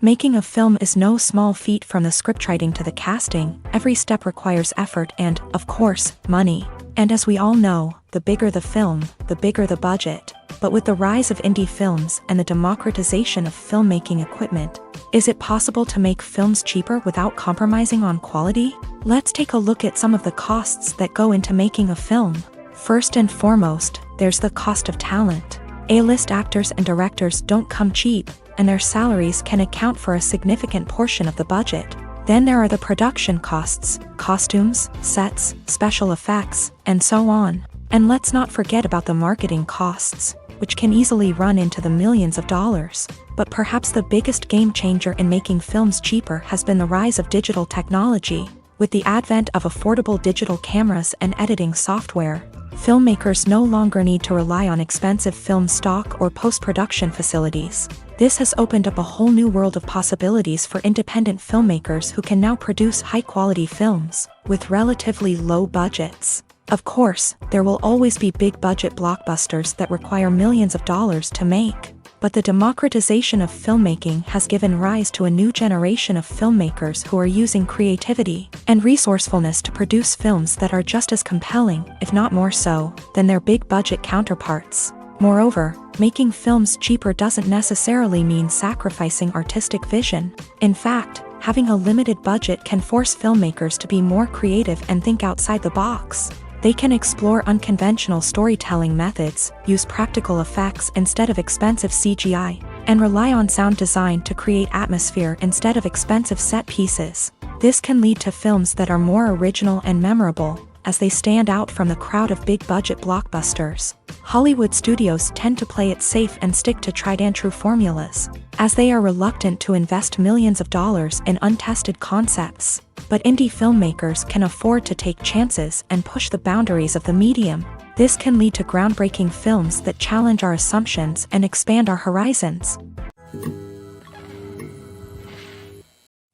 Making a film is no small feat. From the scriptwriting to the casting, every step requires effort and, of course, money. And as we all know, the bigger the film, the bigger the budget. But with the rise of indie films and the democratization of filmmaking equipment, is it possible to make films cheaper without compromising on quality? Let's take a look at some of the costs that go into making a film. First and foremost, there's the cost of talent. A-list actors and directors don't come cheap, and their salaries can account for a significant portion of the budget. Then there are the production costs, costumes, sets, special effects, and so on. And let's not forget about the marketing costs, which can easily run into the millions of dollars. But perhaps the biggest game changer in making films cheaper has been the rise of digital technology. With the advent of affordable digital cameras and editing software, filmmakers no longer need to rely on expensive film stock or post-production facilities. This has opened up a whole new world of possibilities for independent filmmakers who can now produce high-quality films with relatively low budgets. Of course, there will always be big-budget blockbusters that require millions of dollars to make. But the democratization of filmmaking has given rise to a new generation of filmmakers who are using creativity and resourcefulness to produce films that are just as compelling, if not more so, than their big-budget counterparts. Moreover, making films cheaper doesn't necessarily mean sacrificing artistic vision. In fact, having a limited budget can force filmmakers to be more creative and think outside the box. They can explore unconventional storytelling methods, use practical effects instead of expensive CGI, and rely on sound design to create atmosphere instead of expensive set pieces. This can lead to films that are more original and memorable, as they stand out from the crowd of big-budget blockbusters. Hollywood studios tend to play it safe and stick to tried-and-true formulas, as they are reluctant to invest millions of dollars in untested concepts. But indie filmmakers can afford to take chances and push the boundaries of the medium. This can lead to groundbreaking films that challenge our assumptions and expand our horizons.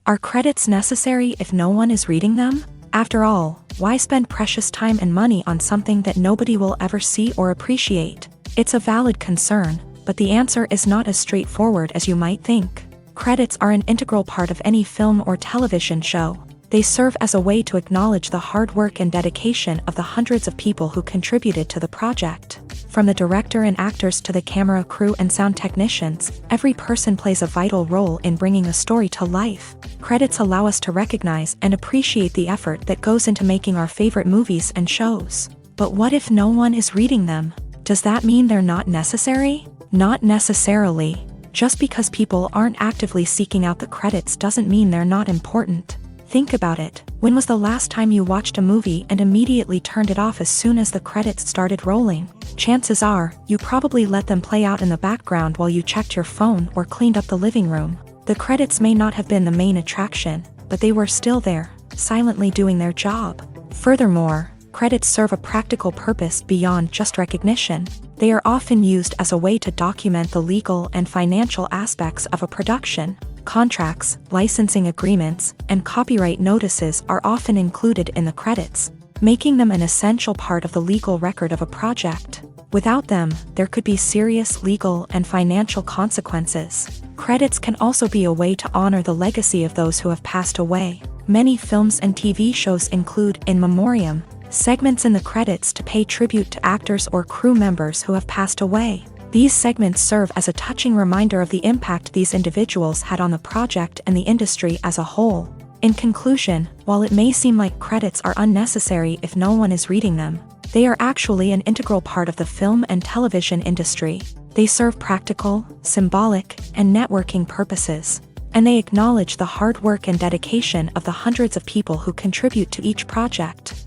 Are credits necessary if no one is reading them? After all, why spend precious time and money on something that nobody will ever see or appreciate? It's a valid concern, but the answer is not as straightforward as you might think. Credits are an integral part of any film or television show. They serve as a way to acknowledge the hard work and dedication of the hundreds of people who contributed to the project. From the director and actors to the camera crew and sound technicians, every person plays a vital role in bringing a story to life. Credits allow us to recognize and appreciate the effort that goes into making our favorite movies and shows. But what if no one is reading them? Does that mean they're not necessary? Not necessarily. Just because people aren't actively seeking out the credits doesn't mean they're not important. Think about it. When was the last time you watched a movie and immediately turned it off as soon as the credits started rolling? Chances are, you probably let them play out in the background while you checked your phone or cleaned up the living room. The credits may not have been the main attraction, but they were still there, silently doing their job. Furthermore, credits serve a practical purpose beyond just recognition. They are often used as a way to document the legal and financial aspects of a production. Contracts, licensing agreements, and copyright notices are often included in the credits, making them an essential part of the legal record of a project. Without them, there could be serious legal and financial consequences. Credits can also be a way to honor the legacy of those who have passed away. Many films and TV shows include in memoriam segments in the credits to pay tribute to actors or crew members who have passed away. These segments serve as a touching reminder of the impact these individuals had on the project and the industry as a whole. In conclusion, while it may seem like credits are unnecessary if no one is reading them, they are actually an integral part of the film and television industry. They serve practical, symbolic, and networking purposes, and they acknowledge the hard work and dedication of the hundreds of people who contribute to each project.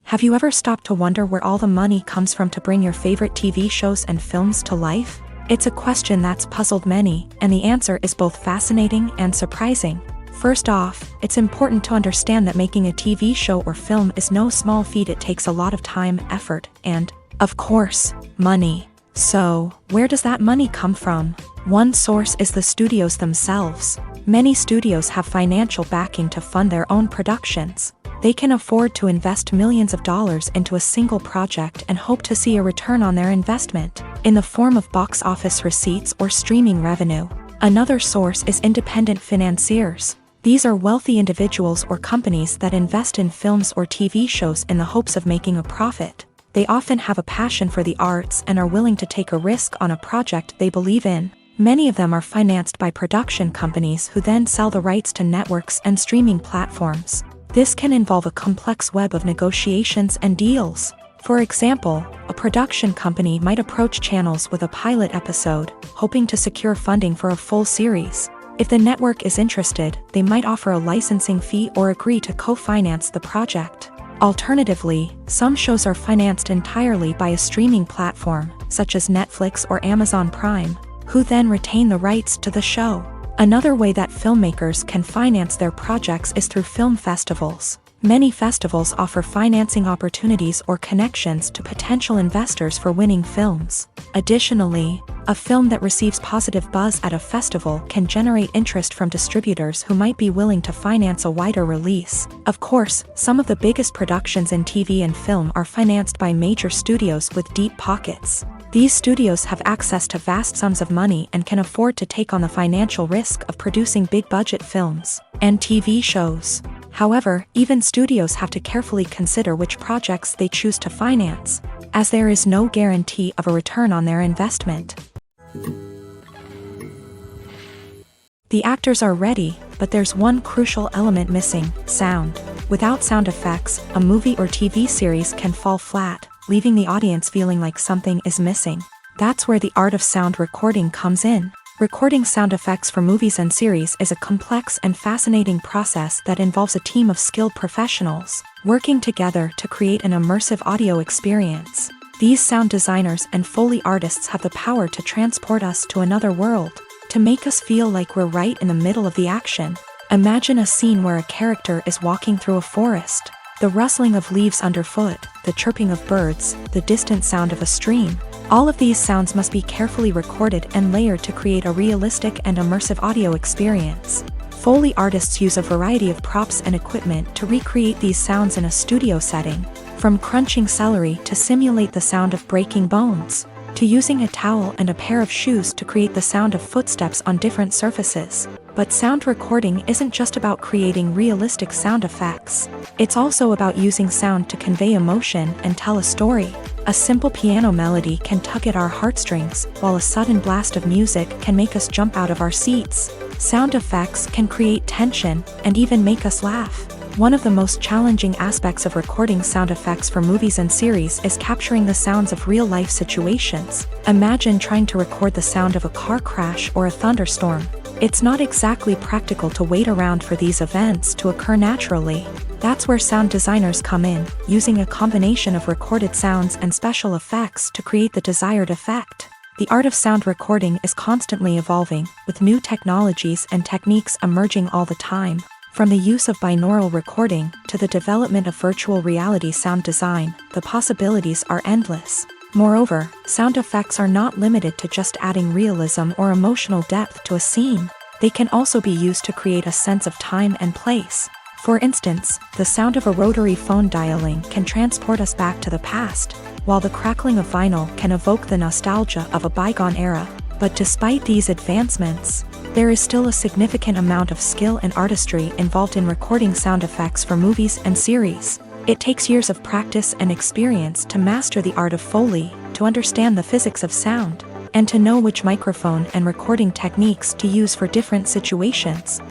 Have you ever stopped to wonder where all the money comes from to bring your favorite TV shows and films to life? It's a question that's puzzled many, and the answer is both fascinating and surprising. First off, it's important to understand that making a TV show or film is no small feat. It takes a lot of time, effort, and, of course, money. So, where does that money come from? One source is the studios themselves. Many studios have financial backing to fund their own productions. They can afford to invest millions of dollars into a single project and hope to see a return on their investment, in the form of box office receipts or streaming revenue. Another source is independent financiers. These are wealthy individuals or companies that invest in films or TV shows in the hopes of making a profit. They often have a passion for the arts and are willing to take a risk on a project they believe in. Many of them are financed by production companies who then sell the rights to networks and streaming platforms. This can involve a complex web of negotiations and deals. For example, a production company might approach channels with a pilot episode, hoping to secure funding for a full series. If the network is interested, they might offer a licensing fee or agree to co-finance the project. Alternatively, some shows are financed entirely by a streaming platform, such as Netflix or Amazon Prime, who then retain the rights to the show. Another way that filmmakers can finance their projects is through film festivals. Many festivals offer financing opportunities or connections to potential investors for winning films. Additionally, a film that receives positive buzz at a festival can generate interest from distributors who might be willing to finance a wider release. Of course, some of the biggest productions in TV and film are financed by major studios with deep pockets. These studios have access to vast sums of money and can afford to take on the financial risk of producing big-budget films and TV shows. However, even studios have to carefully consider which projects they choose to finance, as there is no guarantee of a return on their investment. The actors are ready, but there's one crucial element missing: sound. Without sound effects, a movie or TV series can fall flat, leaving the audience feeling like something is missing. That's where the art of sound recording comes in. Recording sound effects for movies and series is a complex and fascinating process that involves a team of skilled professionals working together to create an immersive audio experience. These sound designers and Foley artists have the power to transport us to another world, to make us feel like we're right in the middle of the action. Imagine a scene where a character is walking through a forest. The rustling of leaves underfoot, the chirping of birds, the distant sound of a stream. All of these sounds must be carefully recorded and layered to create a realistic and immersive audio experience. Foley artists use a variety of props and equipment to recreate these sounds in a studio setting, from crunching celery to simulate the sound of breaking bones, to using a towel and a pair of shoes to create the sound of footsteps on different surfaces. But sound recording isn't just about creating realistic sound effects. It's also about using sound to convey emotion and tell a story. A simple piano melody can tug at our heartstrings, while a sudden blast of music can make us jump out of our seats. Sound effects can create tension and even make us laugh. One of the most challenging aspects of recording sound effects for movies and series is capturing the sounds of real-life situations. Imagine trying to record the sound of a car crash or a thunderstorm. It's not exactly practical to wait around for these events to occur naturally. That's where sound designers come in, using a combination of recorded sounds and special effects to create the desired effect. The art of sound recording is constantly evolving, with new technologies and techniques emerging all the time. From the use of binaural recording to the development of virtual reality sound design, the possibilities are endless. Moreover, sound effects are not limited to just adding realism or emotional depth to a scene. They can also be used to create a sense of time and place. For instance, the sound of a rotary phone dialing can transport us back to the past, while the crackling of vinyl can evoke the nostalgia of a bygone era. But despite these advancements, there is still a significant amount of skill and artistry involved in recording sound effects for movies and series. It takes years of practice and experience to master the art of Foley, to understand the physics of sound, and to know which microphone and recording techniques to use for different situations.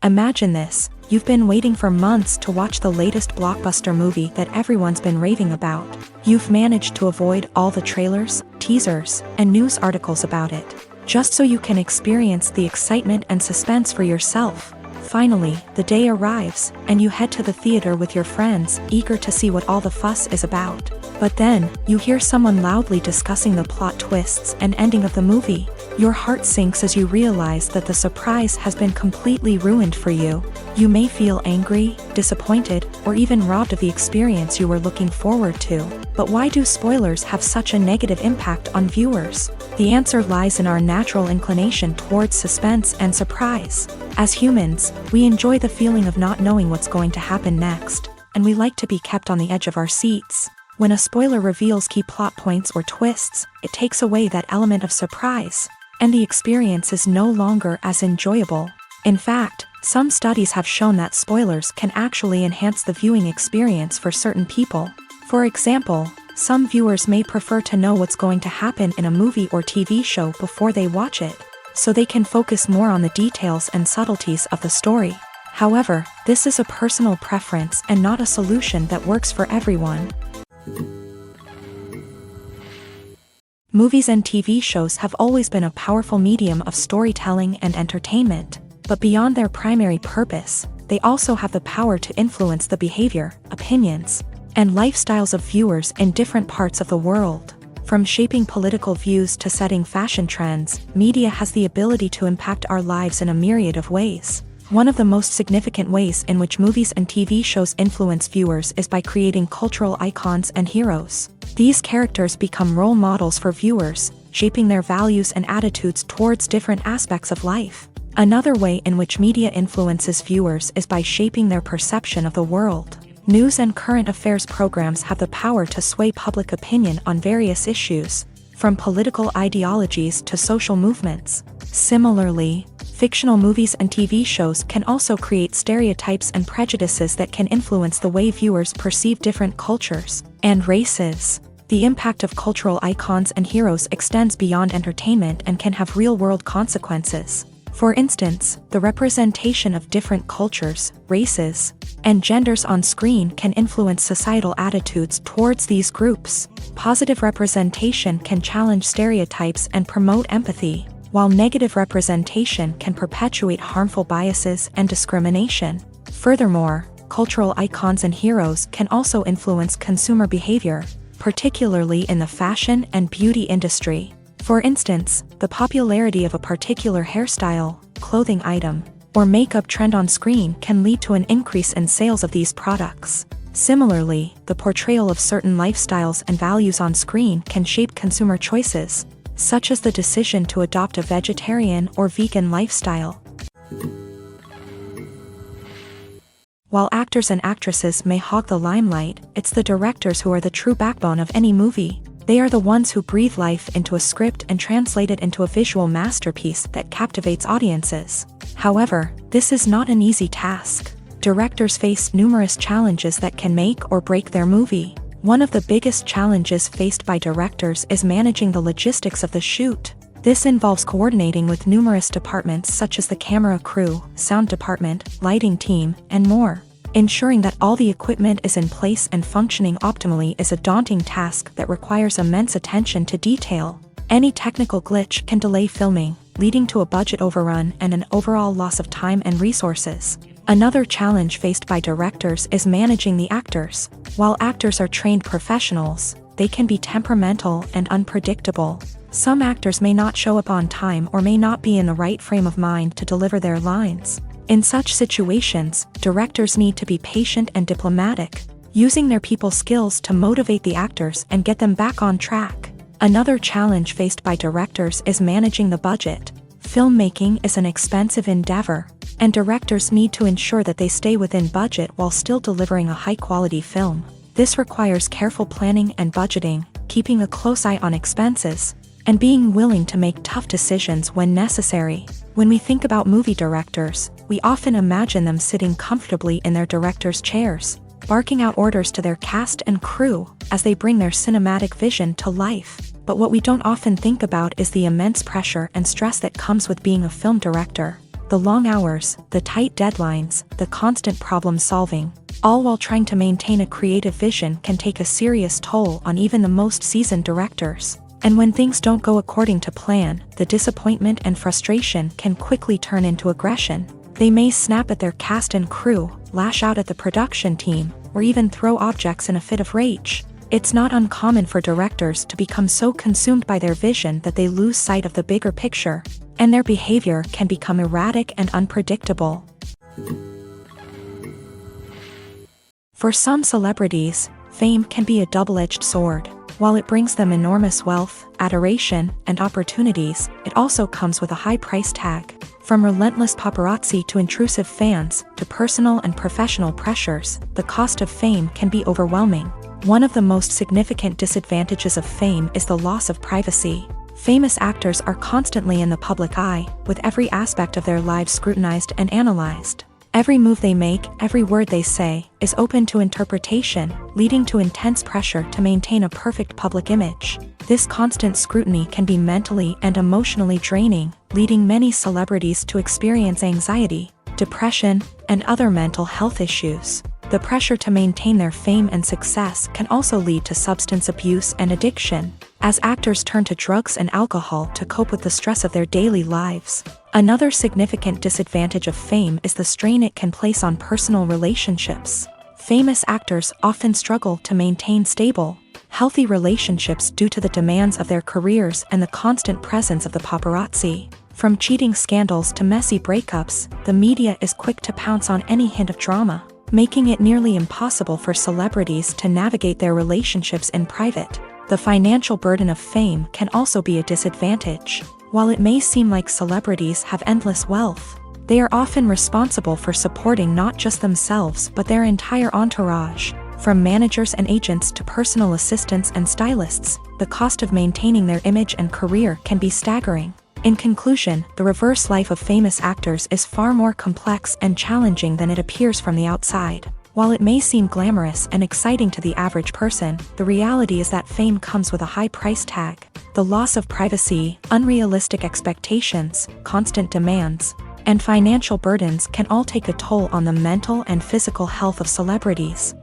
Imagine this: you've been waiting for months to watch the latest blockbuster movie that everyone's been raving about. You've managed to avoid all the trailers, teasers, and news articles about it, just so you can experience the excitement and suspense for yourself. Finally, the day arrives, and you head to the theater with your friends, eager to see what all the fuss is about. But then, you hear someone loudly discussing the plot twists and ending of the movie. Your heart sinks as you realize that the surprise has been completely ruined for you. You may feel angry, disappointed, or even robbed of the experience you were looking forward to. But why do spoilers have such a negative impact on viewers? The answer lies in our natural inclination towards suspense and surprise. As humans, we enjoy the feeling of not knowing what's going to happen next, and we like to be kept on the edge of our seats. When a spoiler reveals key plot points or twists, it takes away that element of surprise, and the experience is no longer as enjoyable. In fact, some studies have shown that spoilers can actually enhance the viewing experience for certain people. For example, some viewers may prefer to know what's going to happen in a movie or TV show before they watch it, so they can focus more on the details and subtleties of the story. However, this is a personal preference and not a solution that works for everyone. Movies and TV shows have always been a powerful medium of storytelling and entertainment, but beyond their primary purpose, they also have the power to influence the behavior, opinions, and lifestyles of viewers in different parts of the world. From shaping political views to setting fashion trends, media has the ability to impact our lives in a myriad of ways. One of the most significant ways in which movies and TV shows influence viewers is by creating cultural icons and heroes. These characters become role models for viewers, shaping their values and attitudes towards different aspects of life. Another way in which media influences viewers is by shaping their perception of the world. News and current affairs programs have the power to sway public opinion on various issues, from political ideologies to social movements. Similarly, fictional movies and TV shows can also create stereotypes and prejudices that can influence the way viewers perceive different cultures and races. The impact of cultural icons and heroes extends beyond entertainment and can have real-world consequences. For instance, the representation of different cultures, races, and genders on screen can influence societal attitudes towards these groups. Positive representation can challenge stereotypes and promote empathy, while negative representation can perpetuate harmful biases and discrimination. Furthermore, cultural icons and heroes can also influence consumer behavior, particularly in the fashion and beauty industry. For instance, the popularity of a particular hairstyle, clothing item, or makeup trend on screen can lead to an increase in sales of these products. Similarly, the portrayal of certain lifestyles and values on screen can shape consumer choices, such as the decision to adopt a vegetarian or vegan lifestyle. While actors and actresses may hog the limelight, it's the directors who are the true backbone of any movie. They are the ones who breathe life into a script and translate it into a visual masterpiece that captivates audiences. However, this is not an easy task. Directors face numerous challenges that can make or break their movie. One of the biggest challenges faced by directors is managing the logistics of the shoot. This involves coordinating with numerous departments such as the camera crew, sound department, lighting team, and more. Ensuring that all the equipment is in place and functioning optimally is a daunting task that requires immense attention to detail. Any technical glitch can delay filming, leading to a budget overrun and an overall loss of time and resources. Another challenge faced by directors is managing the actors. While actors are trained professionals, they can be temperamental and unpredictable. Some actors may not show up on time or may not be in the right frame of mind to deliver their lines. In such situations, directors need to be patient and diplomatic, using their people skills to motivate the actors and get them back on track. Another challenge faced by directors is managing the budget. Filmmaking is an expensive endeavor, and directors need to ensure that they stay within budget while still delivering a high-quality film. This requires careful planning and budgeting, keeping a close eye on expenses, and being willing to make tough decisions when necessary. When we think about movie directors, we often imagine them sitting comfortably in their director's chairs, barking out orders to their cast and crew as they bring their cinematic vision to life. But what we don't often think about is the immense pressure and stress that comes with being a film director. The long hours, the tight deadlines, the constant problem solving, all while trying to maintain a creative vision can take a serious toll on even the most seasoned directors. And when things don't go according to plan, the disappointment and frustration can quickly turn into aggression. They may snap at their cast and crew, lash out at the production team, or even throw objects in a fit of rage. It's not uncommon for directors to become so consumed by their vision that they lose sight of the bigger picture, and their behavior can become erratic and unpredictable. For some celebrities, fame can be a double-edged sword. While it brings them enormous wealth, adoration, and opportunities, it also comes with a high price tag. From relentless paparazzi to intrusive fans, to personal and professional pressures, the cost of fame can be overwhelming. One of the most significant disadvantages of fame is the loss of privacy. Famous actors are constantly in the public eye, with every aspect of their lives scrutinized and analyzed. Every move they make, every word they say, is open to interpretation, leading to intense pressure to maintain a perfect public image. This constant scrutiny can be mentally and emotionally draining, leading many celebrities to experience anxiety, depression, and other mental health issues. The pressure to maintain their fame and success can also lead to substance abuse and addiction, as actors turn to drugs and alcohol to cope with the stress of their daily lives. Another significant disadvantage of fame is the strain it can place on personal relationships. Famous actors often struggle to maintain stable, healthy relationships due to the demands of their careers and the constant presence of the paparazzi. From cheating scandals to messy breakups, the media is quick to pounce on any hint of drama, making it nearly impossible for celebrities to navigate their relationships in private. The financial burden of fame can also be a disadvantage. While it may seem like celebrities have endless wealth, They are often responsible for supporting not just themselves but their entire entourage. From managers and agents to personal assistants and stylists, the cost of maintaining their image and career can be staggering. In conclusion, the reverse life of famous actors is far more complex and challenging than it appears from the outside. While it may seem glamorous and exciting to the average person, the reality is that fame comes with a high price tag. The loss of privacy, unrealistic expectations, constant demands, and financial burdens can all take a toll on the mental and physical health of celebrities.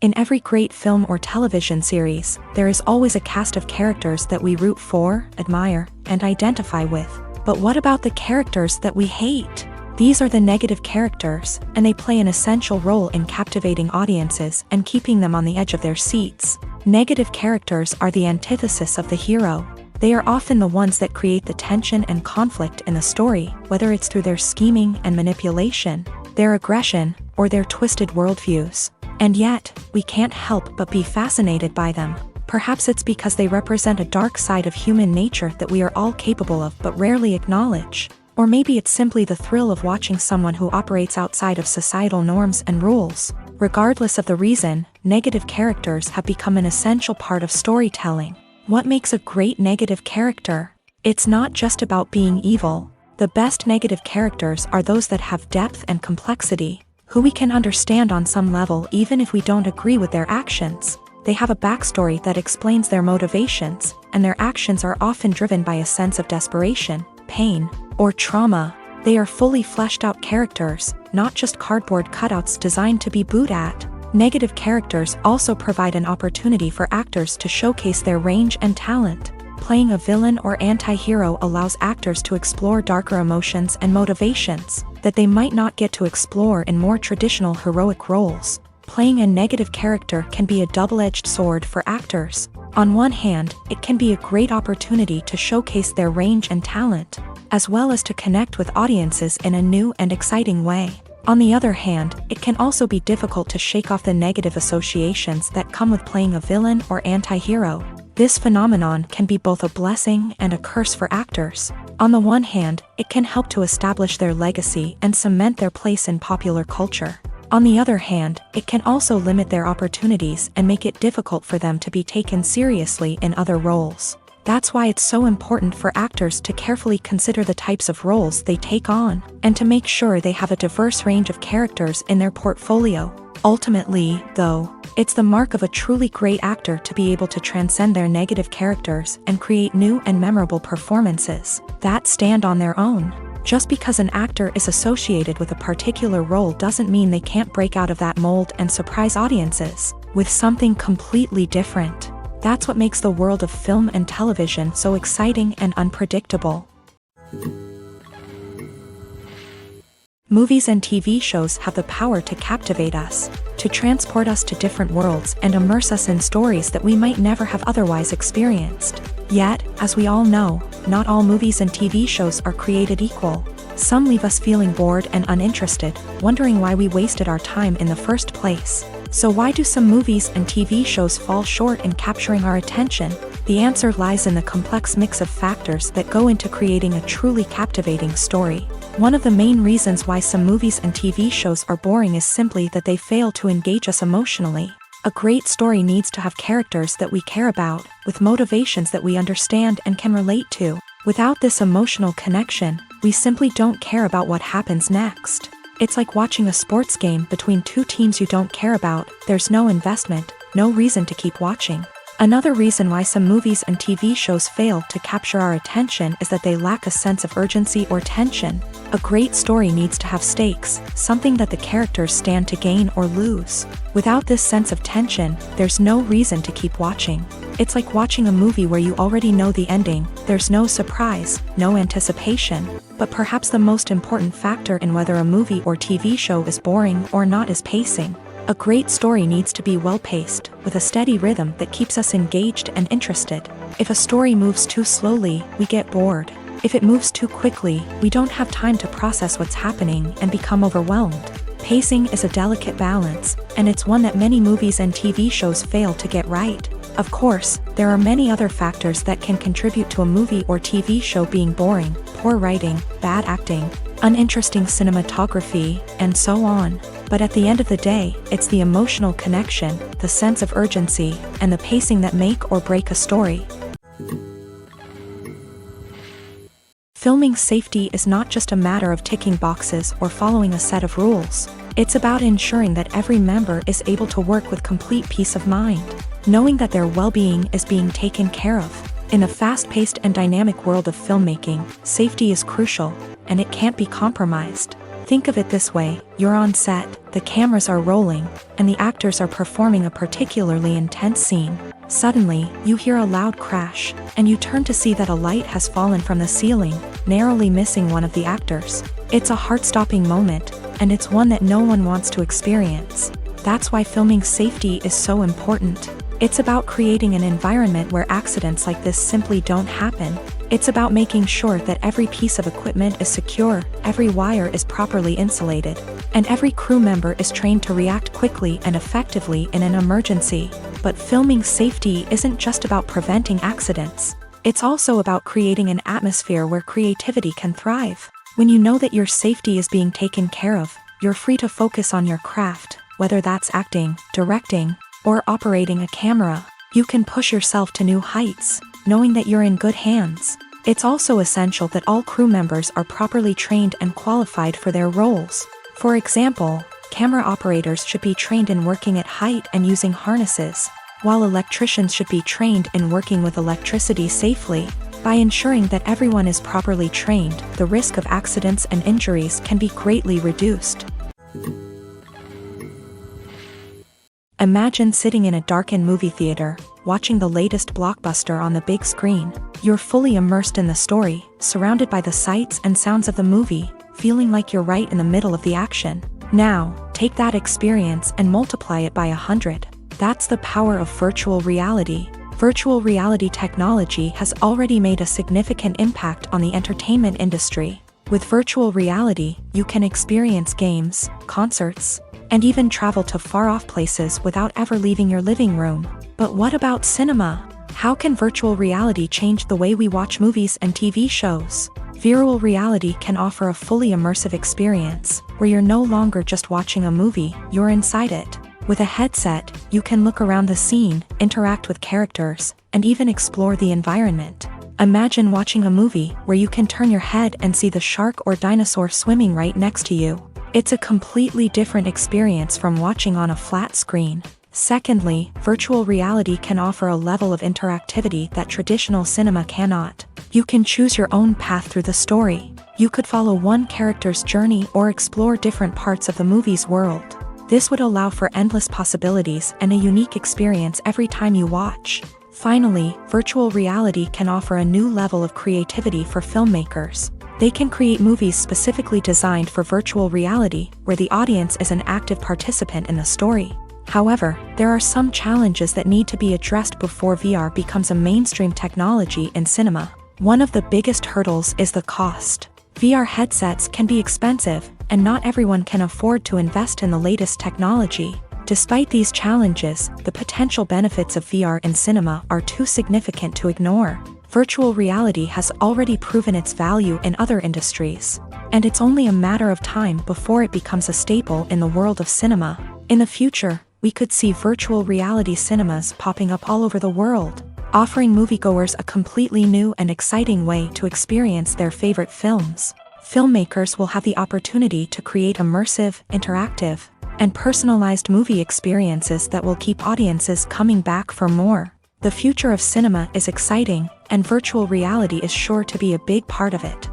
In every great film or television series, there is always a cast of characters that we root for, admire, and identify with. But what about the characters that we hate? These are the negative characters, and they play an essential role in captivating audiences and keeping them on the edge of their seats. Negative characters are the antithesis of the hero. They are often the ones that create the tension and conflict in the story, whether it's through their scheming and manipulation, their aggression, or their twisted worldviews. And yet, we can't help but be fascinated by them. Perhaps it's because they represent a dark side of human nature that we are all capable of but rarely acknowledge. Or maybe it's simply the thrill of watching someone who operates outside of societal norms and rules. Regardless of the reason, negative characters have become an essential part of storytelling. What makes a great negative character? It's not just about being evil. The best negative characters are those that have depth and complexity, who we can understand on some level even if we don't agree with their actions. They have a backstory that explains their motivations, and their actions are often driven by a sense of desperation, pain, or trauma. They are fully fleshed out characters, not just cardboard cutouts designed to be booed at. Negative characters also provide an opportunity for actors to showcase their range and talent. Playing a villain or anti-hero allows actors to explore darker emotions and motivations that they might not get to explore in more traditional heroic roles. Playing a negative character can be a double-edged sword for actors. On one hand, it can be a great opportunity to showcase their range and talent, as well as to connect with audiences in a new and exciting way. On the other hand, it can also be difficult to shake off the negative associations that come with playing a villain or anti-hero. This phenomenon can be both a blessing and a curse for actors. On the one hand, it can help to establish their legacy and cement their place in popular culture. On the other hand, it can also limit their opportunities and make it difficult for them to be taken seriously in other roles. That's why it's so important for actors to carefully consider the types of roles they take on, and to make sure they have a diverse range of characters in their portfolio. Ultimately, though, it's the mark of a truly great actor to be able to transcend their negative characters and create new and memorable performances that stand on their own. Just because an actor is associated with a particular role doesn't mean they can't break out of that mold and surprise audiences with something completely different. That's what makes the world of film and television so exciting and unpredictable. Movies and TV shows have the power to captivate us, to transport us to different worlds and immerse us in stories that we might never have otherwise experienced. Yet, as we all know, not all movies and TV shows are created equal. Some leave us feeling bored and uninterested, wondering why we wasted our time in the first place. So why do some movies and TV shows fall short in capturing our attention? The answer lies in the complex mix of factors that go into creating a truly captivating story. One of the main reasons why some movies and TV shows are boring is simply that they fail to engage us emotionally. A great story needs to have characters that we care about, with motivations that we understand and can relate to. Without this emotional connection, we simply don't care about what happens next. It's like watching a sports game between two teams you don't care about. There's no investment, no reason to keep watching. Another reason why some movies and TV shows fail to capture our attention is that they lack a sense of urgency or tension. A great story needs to have stakes, something that the characters stand to gain or lose. Without this sense of tension, there's no reason to keep watching. It's like watching a movie where you already know the ending. There's no surprise, no anticipation. But perhaps the most important factor in whether a movie or TV show is boring or not is pacing. A great story needs to be well-paced, with a steady rhythm that keeps us engaged and interested. If a story moves too slowly, we get bored. If it moves too quickly, we don't have time to process what's happening and become overwhelmed. Pacing is a delicate balance, and it's one that many movies and TV shows fail to get right. Of course, there are many other factors that can contribute to a movie or TV show being boring: poor writing, bad acting, uninteresting cinematography, and so on. But at the end of the day, it's the emotional connection, the sense of urgency, and the pacing that make or break a story. Filming safety is not just a matter of ticking boxes or following a set of rules. It's about ensuring that every member is able to work with complete peace of mind, knowing that their well-being is being taken care of. In the fast-paced and dynamic world of filmmaking, safety is crucial, and it can't be compromised. Think of it this way: you're on set, the cameras are rolling, and the actors are performing a particularly intense scene. Suddenly, you hear a loud crash, and you turn to see that a light has fallen from the ceiling, narrowly missing one of the actors. It's a heart-stopping moment, and it's one that no one wants to experience. That's why filming safety is so important. It's about creating an environment where accidents like this simply don't happen. It's about making sure that every piece of equipment is secure, every wire is properly insulated, and every crew member is trained to react quickly and effectively in an emergency. But filming safety isn't just about preventing accidents. It's also about creating an atmosphere where creativity can thrive. When you know that your safety is being taken care of, you're free to focus on your craft, whether that's acting, directing, or operating a camera. You can push yourself to new heights, knowing that you're in good hands. It's also essential that all crew members are properly trained and qualified for their roles. For example, camera operators should be trained in working at height and using harnesses, while electricians should be trained in working with electricity safely. By ensuring that everyone is properly trained, the risk of accidents and injuries can be greatly reduced. Imagine sitting in a darkened movie theater, watching the latest blockbuster on the big screen. You're fully immersed in the story, surrounded by the sights and sounds of the movie, feeling like you're right in the middle of the action. Now, take that experience and multiply it by 100. That's the power of virtual reality. Virtual reality technology has already made a significant impact on the entertainment industry. With virtual reality, you can experience games, concerts, and even travel to far-off places without ever leaving your living room. But what about cinema? How can virtual reality change the way we watch movies and TV shows? Virtual reality can offer a fully immersive experience, where you're no longer just watching a movie, you're inside it. With a headset, you can look around the scene, interact with characters, and even explore the environment. Imagine watching a movie where you can turn your head and see the shark or dinosaur swimming right next to you. It's a completely different experience from watching on a flat screen. Secondly, virtual reality can offer a level of interactivity that traditional cinema cannot. You can choose your own path through the story. You could follow one character's journey or explore different parts of the movie's world. This would allow for endless possibilities and a unique experience every time you watch. Finally, virtual reality can offer a new level of creativity for filmmakers. They can create movies specifically designed for virtual reality, where the audience is an active participant in the story. However, there are some challenges that need to be addressed before VR becomes a mainstream technology in cinema. One of the biggest hurdles is the cost. VR headsets can be expensive, and not everyone can afford to invest in the latest technology. Despite these challenges, the potential benefits of VR in cinema are too significant to ignore. Virtual reality has already proven its value in other industries, and it's only a matter of time before it becomes a staple in the world of cinema. In the future, we could see virtual reality cinemas popping up all over the world, offering moviegoers a completely new and exciting way to experience their favorite films. Filmmakers will have the opportunity to create immersive, interactive, and personalized movie experiences that will keep audiences coming back for more. The future of cinema is exciting, and virtual reality is sure to be a big part of it.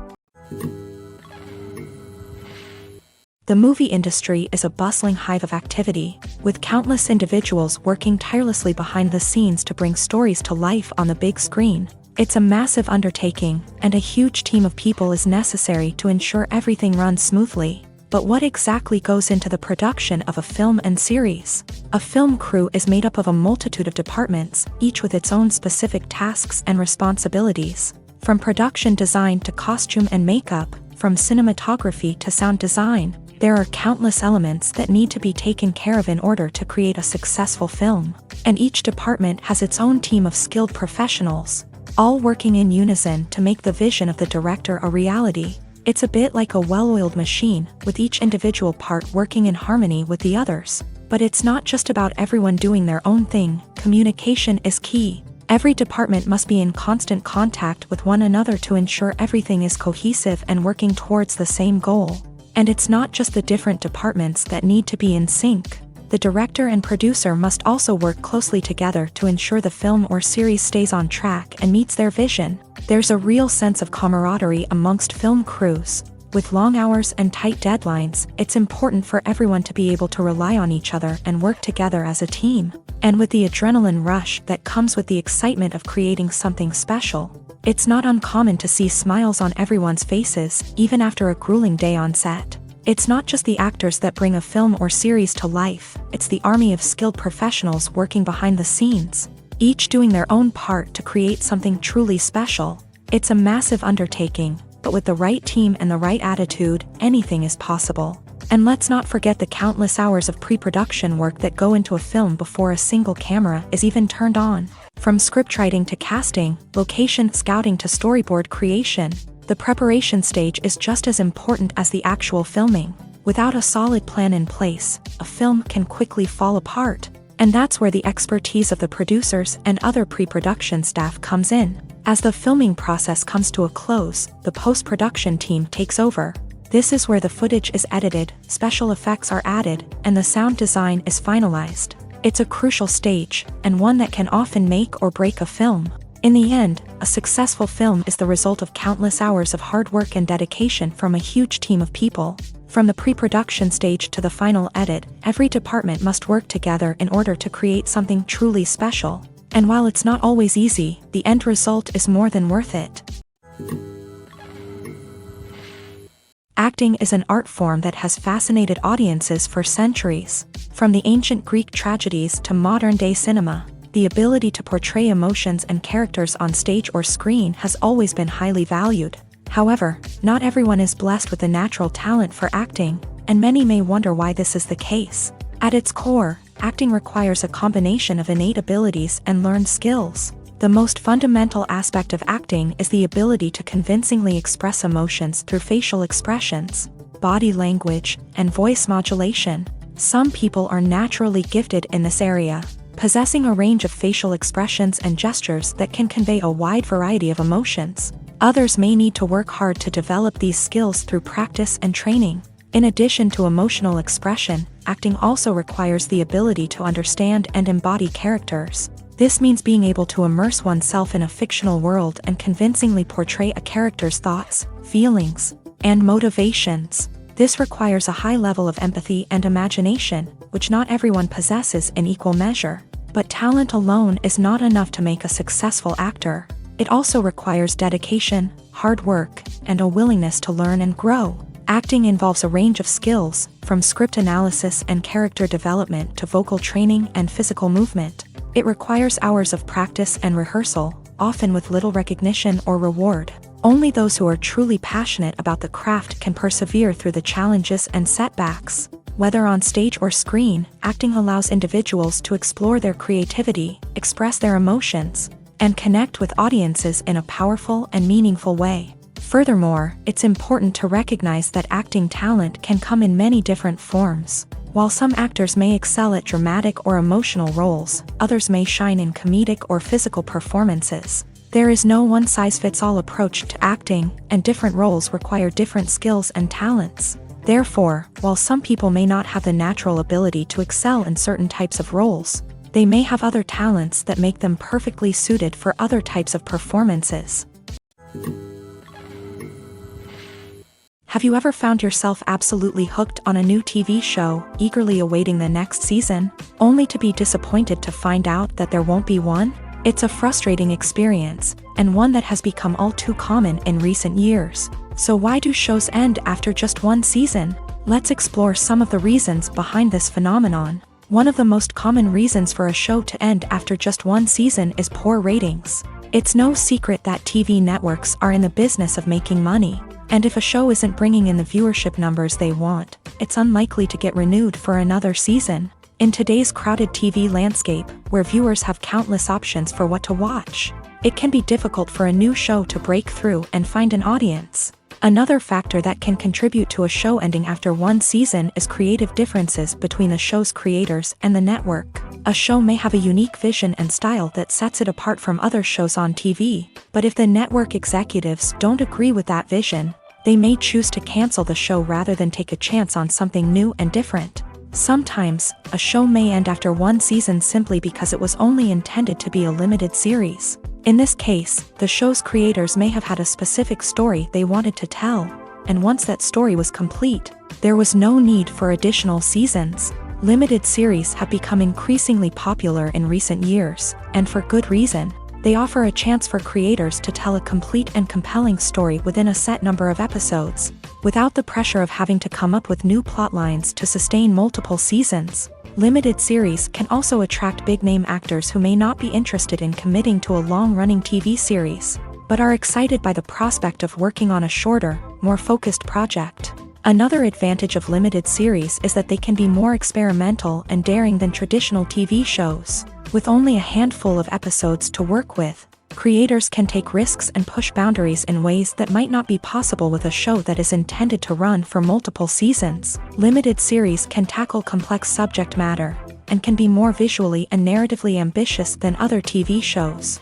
The movie industry is a bustling hive of activity, with countless individuals working tirelessly behind the scenes to bring stories to life on the big screen. It's a massive undertaking, and a huge team of people is necessary to ensure everything runs smoothly. But what exactly goes into the production of a film and series? A film crew is made up of a multitude of departments, each with its own specific tasks and responsibilities. From production design to costume and makeup, from cinematography to sound design, There are countless elements that need to be taken care of in order to create a successful film, and each department has its own team of skilled professionals, all working in unison to make the vision of the director a reality. It's a bit like a well-oiled machine, with each individual part working in harmony with the others. But it's not just about everyone doing their own thing. Communication is key. Every department must be in constant contact with one another to ensure everything is cohesive and working towards the same goal. And it's not just the different departments that need to be in sync. The director and producer must also work closely together to ensure the film or series stays on track and meets their vision. There's a real sense of camaraderie amongst film crews. With long hours and tight deadlines, it's important for everyone to be able to rely on each other and work together as a team. And with the adrenaline rush that comes with the excitement of creating something special, it's not uncommon to see smiles on everyone's faces, even after a grueling day on set. It's not just the actors that bring a film or series to life, it's the army of skilled professionals working behind the scenes, each doing their own part to create something truly special. It's a massive undertaking, but with the right team and the right attitude, anything is possible. And let's not forget the countless hours of pre-production work that go into a film before a single camera is even turned on. From scriptwriting to casting, location scouting to storyboard creation, the preparation stage is just as important as the actual filming. Without a solid plan in place, a film can quickly fall apart. And that's where the expertise of the producers and other pre-production staff comes in. As the filming process comes to a close, the post-production team takes over. This is where the footage is edited, special effects are added, and the sound design is finalized. It's a crucial stage, and one that can often make or break a film. In the end, a successful film is the result of countless hours of hard work and dedication from a huge team of people. From the pre-production stage to the final edit, every department must work together in order to create something truly special. And while it's not always easy, the end result is more than worth it. Acting is an art form that has fascinated audiences for centuries. From the ancient Greek tragedies to modern-day cinema, the ability to portray emotions and characters on stage or screen has always been highly valued. However, not everyone is blessed with a natural talent for acting, and many may wonder why this is the case. At its core, acting requires a combination of innate abilities and learned skills. The most fundamental aspect of acting is the ability to convincingly express emotions through facial expressions, body language, and voice modulation. Some people are naturally gifted in this area, possessing a range of facial expressions and gestures that can convey a wide variety of emotions. Others may need to work hard to develop these skills through practice and training. In addition to emotional expression, acting also requires the ability to understand and embody characters. This means being able to immerse oneself in a fictional world and convincingly portray a character's thoughts, feelings, and motivations. This requires a high level of empathy and imagination, which not everyone possesses in equal measure. But talent alone is not enough to make a successful actor. It also requires dedication, hard work, and a willingness to learn and grow. Acting involves a range of skills, from script analysis and character development to vocal training and physical movement. It requires hours of practice and rehearsal, often with little recognition or reward. Only those who are truly passionate about the craft can persevere through the challenges and setbacks. Whether on stage or screen, acting allows individuals to explore their creativity, express their emotions, and connect with audiences in a powerful and meaningful way. Furthermore, it's important to recognize that acting talent can come in many different forms. While some actors may excel at dramatic or emotional roles, others may shine in comedic or physical performances. There is no one-size-fits-all approach to acting, and different roles require different skills and talents. Therefore, while some people may not have the natural ability to excel in certain types of roles, they may have other talents that make them perfectly suited for other types of performances. Have you ever found yourself absolutely hooked on a new TV show, eagerly awaiting the next season, only to be disappointed to find out that there won't be one? It's a frustrating experience, and one that has become all too common in recent years. So why do shows end after just one season? Let's explore some of the reasons behind this phenomenon. One of the most common reasons for a show to end after just one season is poor ratings. It's no secret that TV networks are in the business of making money. And if a show isn't bringing in the viewership numbers they want, it's unlikely to get renewed for another season. In today's crowded TV landscape, where viewers have countless options for what to watch, it can be difficult for a new show to break through and find an audience. Another factor that can contribute to a show ending after one season is creative differences between the show's creators and the network. A show may have a unique vision and style that sets it apart from other shows on TV, but if the network executives don't agree with that vision, they may choose to cancel the show rather than take a chance on something new and different. Sometimes, a show may end after one season simply because it was only intended to be a limited series. In this case, the show's creators may have had a specific story they wanted to tell, and once that story was complete, there was no need for additional seasons. Limited series have become increasingly popular in recent years, and for good reason. They offer a chance for creators to tell a complete and compelling story within a set number of episodes, without the pressure of having to come up with new plotlines to sustain multiple seasons. Limited series can also attract big-name actors who may not be interested in committing to a long-running TV series, but are excited by the prospect of working on a shorter, more focused project. Another advantage of limited series is that they can be more experimental and daring than traditional TV shows. With only a handful of episodes to work with, creators can take risks and push boundaries in ways that might not be possible with a show that is intended to run for multiple seasons. Limited series can tackle complex subject matter, and can be more visually and narratively ambitious than other TV shows.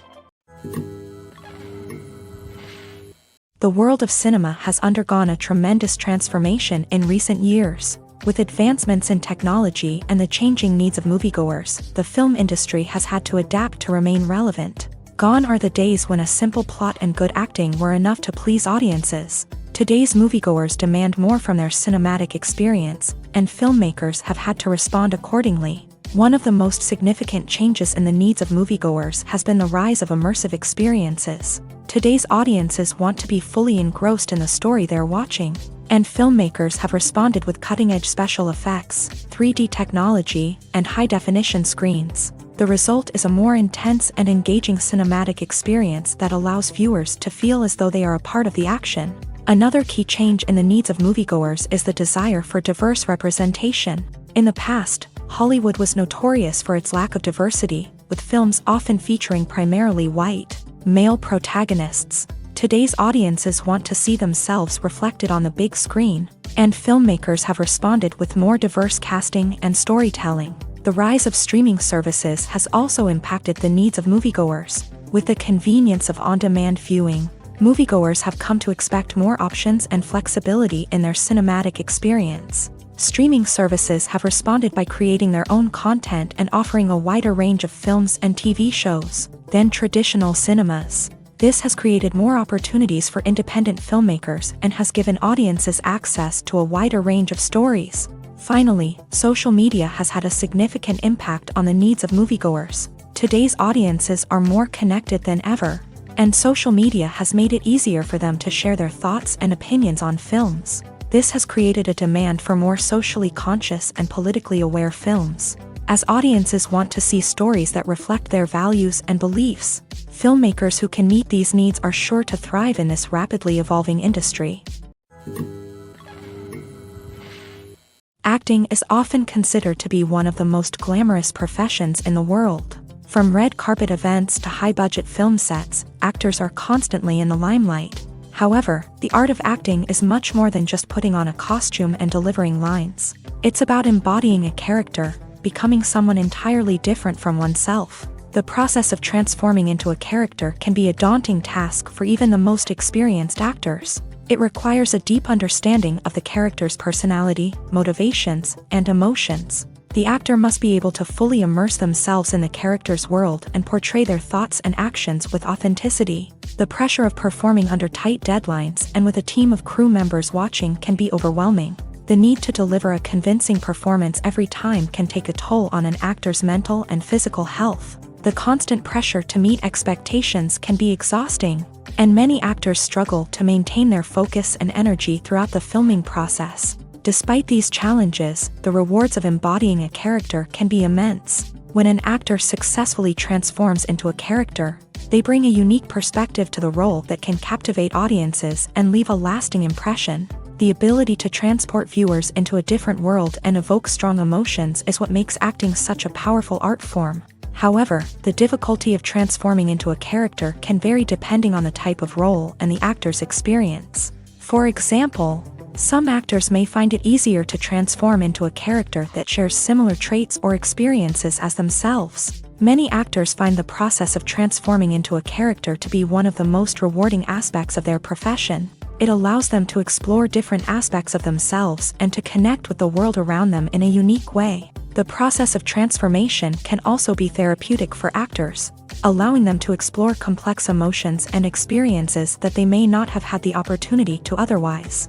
The world of cinema has undergone a tremendous transformation in recent years. With advancements in technology and the changing needs of moviegoers, the film industry has had to adapt to remain relevant. Gone are the days when a simple plot and good acting were enough to please audiences. Today's moviegoers demand more from their cinematic experience, and filmmakers have had to respond accordingly. One of the most significant changes in the needs of moviegoers has been the rise of immersive experiences. Today's audiences want to be fully engrossed in the story they're watching, and filmmakers have responded with cutting-edge special effects, 3D technology, and high-definition screens. The result is a more intense and engaging cinematic experience that allows viewers to feel as though they are a part of the action. Another key change in the needs of moviegoers is the desire for diverse representation. In the past, Hollywood was notorious for its lack of diversity, with films often featuring primarily white, male protagonists. Today's audiences want to see themselves reflected on the big screen, and filmmakers have responded with more diverse casting and storytelling. The rise of streaming services has also impacted the needs of moviegoers. With the convenience of on-demand viewing, moviegoers have come to expect more options and flexibility in their cinematic experience. Streaming services have responded by creating their own content and offering a wider range of films and TV shows than traditional cinemas. This has created more opportunities for independent filmmakers and has given audiences access to a wider range of stories. Finally, social media has had a significant impact on the needs of moviegoers. Today's audiences are more connected than ever, and social media has made it easier for them to share their thoughts and opinions on films. This has created a demand for more socially conscious and politically aware films. As audiences want to see stories that reflect their values and beliefs, filmmakers who can meet these needs are sure to thrive in this rapidly evolving industry. Acting is often considered to be one of the most glamorous professions in the world. From red carpet events to high-budget film sets, actors are constantly in the limelight. However, the art of acting is much more than just putting on a costume and delivering lines. It's about embodying a character, becoming someone entirely different from oneself. The process of transforming into a character can be a daunting task for even the most experienced actors. It requires a deep understanding of the character's personality, motivations, and emotions. The actor must be able to fully immerse themselves in the character's world and portray their thoughts and actions with authenticity. The pressure of performing under tight deadlines and with a team of crew members watching can be overwhelming. The need to deliver a convincing performance every time can take a toll on an actor's mental and physical health. The constant pressure to meet expectations can be exhausting, and many actors struggle to maintain their focus and energy throughout the filming process. Despite these challenges, the rewards of embodying a character can be immense. When an actor successfully transforms into a character, They bring a unique perspective to the role that can captivate audiences and leave a lasting impression. The ability to transport viewers into a different world and evoke strong emotions is what makes acting such a powerful art form. However, the difficulty of transforming into a character can vary depending on the type of role and the actor's experience. For example, some actors may find it easier to transform into a character that shares similar traits or experiences as themselves. Many actors find the process of transforming into a character to be one of the most rewarding aspects of their profession. It allows them to explore different aspects of themselves and to connect with the world around them in a unique way. The process of transformation can also be therapeutic for actors, allowing them to explore complex emotions and experiences that they may not have had the opportunity to otherwise.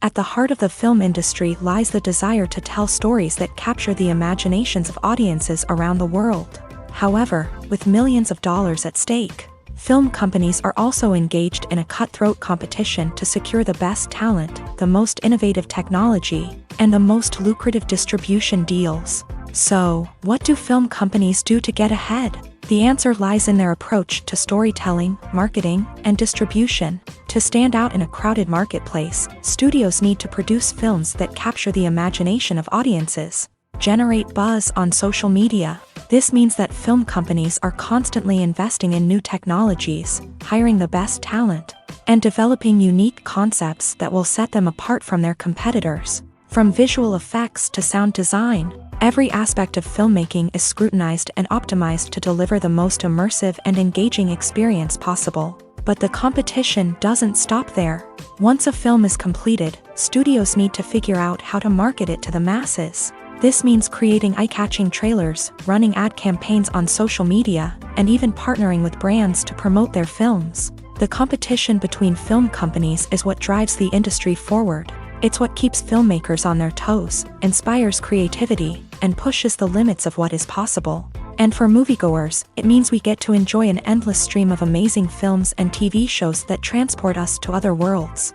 At the heart of the film industry lies the desire to tell stories that capture the imaginations of audiences around the world. However, with millions of dollars at stake, film companies are also engaged in a cutthroat competition to secure the best talent, the most innovative technology, and the most lucrative distribution deals. So, what do film companies do to get ahead? The answer lies in their approach to storytelling, marketing, and distribution. To stand out in a crowded marketplace, studios need to produce films that capture the imagination of audiences, generate buzz on social media. This means that film companies are constantly investing in new technologies, hiring the best talent, and developing unique concepts that will set them apart from their competitors. From visual effects to sound design, every aspect of filmmaking is scrutinized and optimized to deliver the most immersive and engaging experience possible. But the competition doesn't stop there. Once a film is completed, studios need to figure out how to market it to the masses. This means creating eye-catching trailers, running ad campaigns on social media, and even partnering with brands to promote their films. The competition between film companies is what drives the industry forward. It's what keeps filmmakers on their toes, inspires creativity, and pushes the limits of what is possible. And for moviegoers, it means we get to enjoy an endless stream of amazing films and TV shows that transport us to other worlds.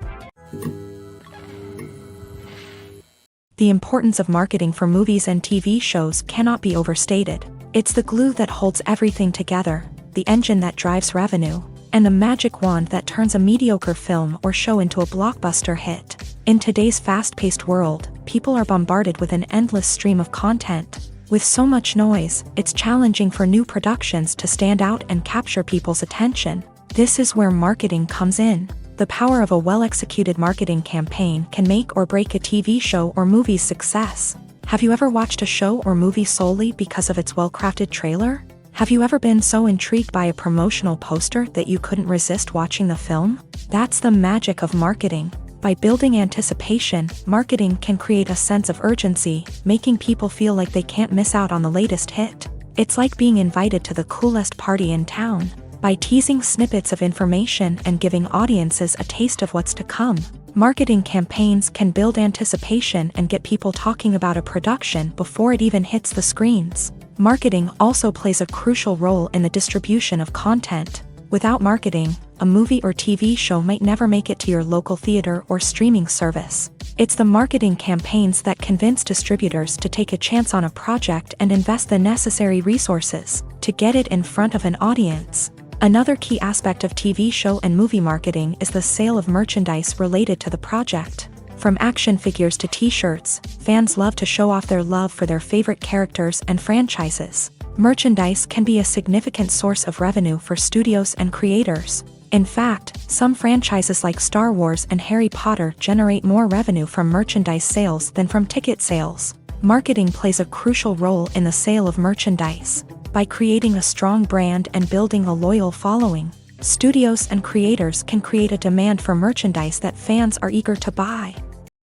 The importance of marketing for movies and TV shows cannot be overstated. It's the glue that holds everything together, the engine that drives revenue, and the magic wand that turns a mediocre film or show into a blockbuster hit. In today's fast-paced world, people are bombarded with an endless stream of content. With so much noise, it's challenging for new productions to stand out and capture people's attention. This is where marketing comes in. The power of a well-executed marketing campaign can make or break a TV show or movie's success. Have you ever watched a show or movie solely because of its well-crafted trailer? Have you ever been so intrigued by a promotional poster that you couldn't resist watching the film? That's the magic of marketing. By building anticipation, marketing can create a sense of urgency, making people feel like they can't miss out on the latest hit. It's like being invited to the coolest party in town. By teasing snippets of information and giving audiences a taste of what's to come, marketing campaigns can build anticipation and get people talking about a production before it even hits the screens. Marketing also plays a crucial role in the distribution of content. Without marketing, a movie or TV show might never make it to your local theater or streaming service. It's the marketing campaigns that convince distributors to take a chance on a project and invest the necessary resources to get it in front of an audience. Another key aspect of TV show and movie marketing is the sale of merchandise related to the project. From action figures to t-shirts, fans love to show off their love for their favorite characters and franchises. Merchandise can be a significant source of revenue for studios and creators. In fact, some franchises like Star Wars and Harry Potter generate more revenue from merchandise sales than from ticket sales. Marketing plays a crucial role in the sale of merchandise. By creating a strong brand and building a loyal following, studios and creators can create a demand for merchandise that fans are eager to buy.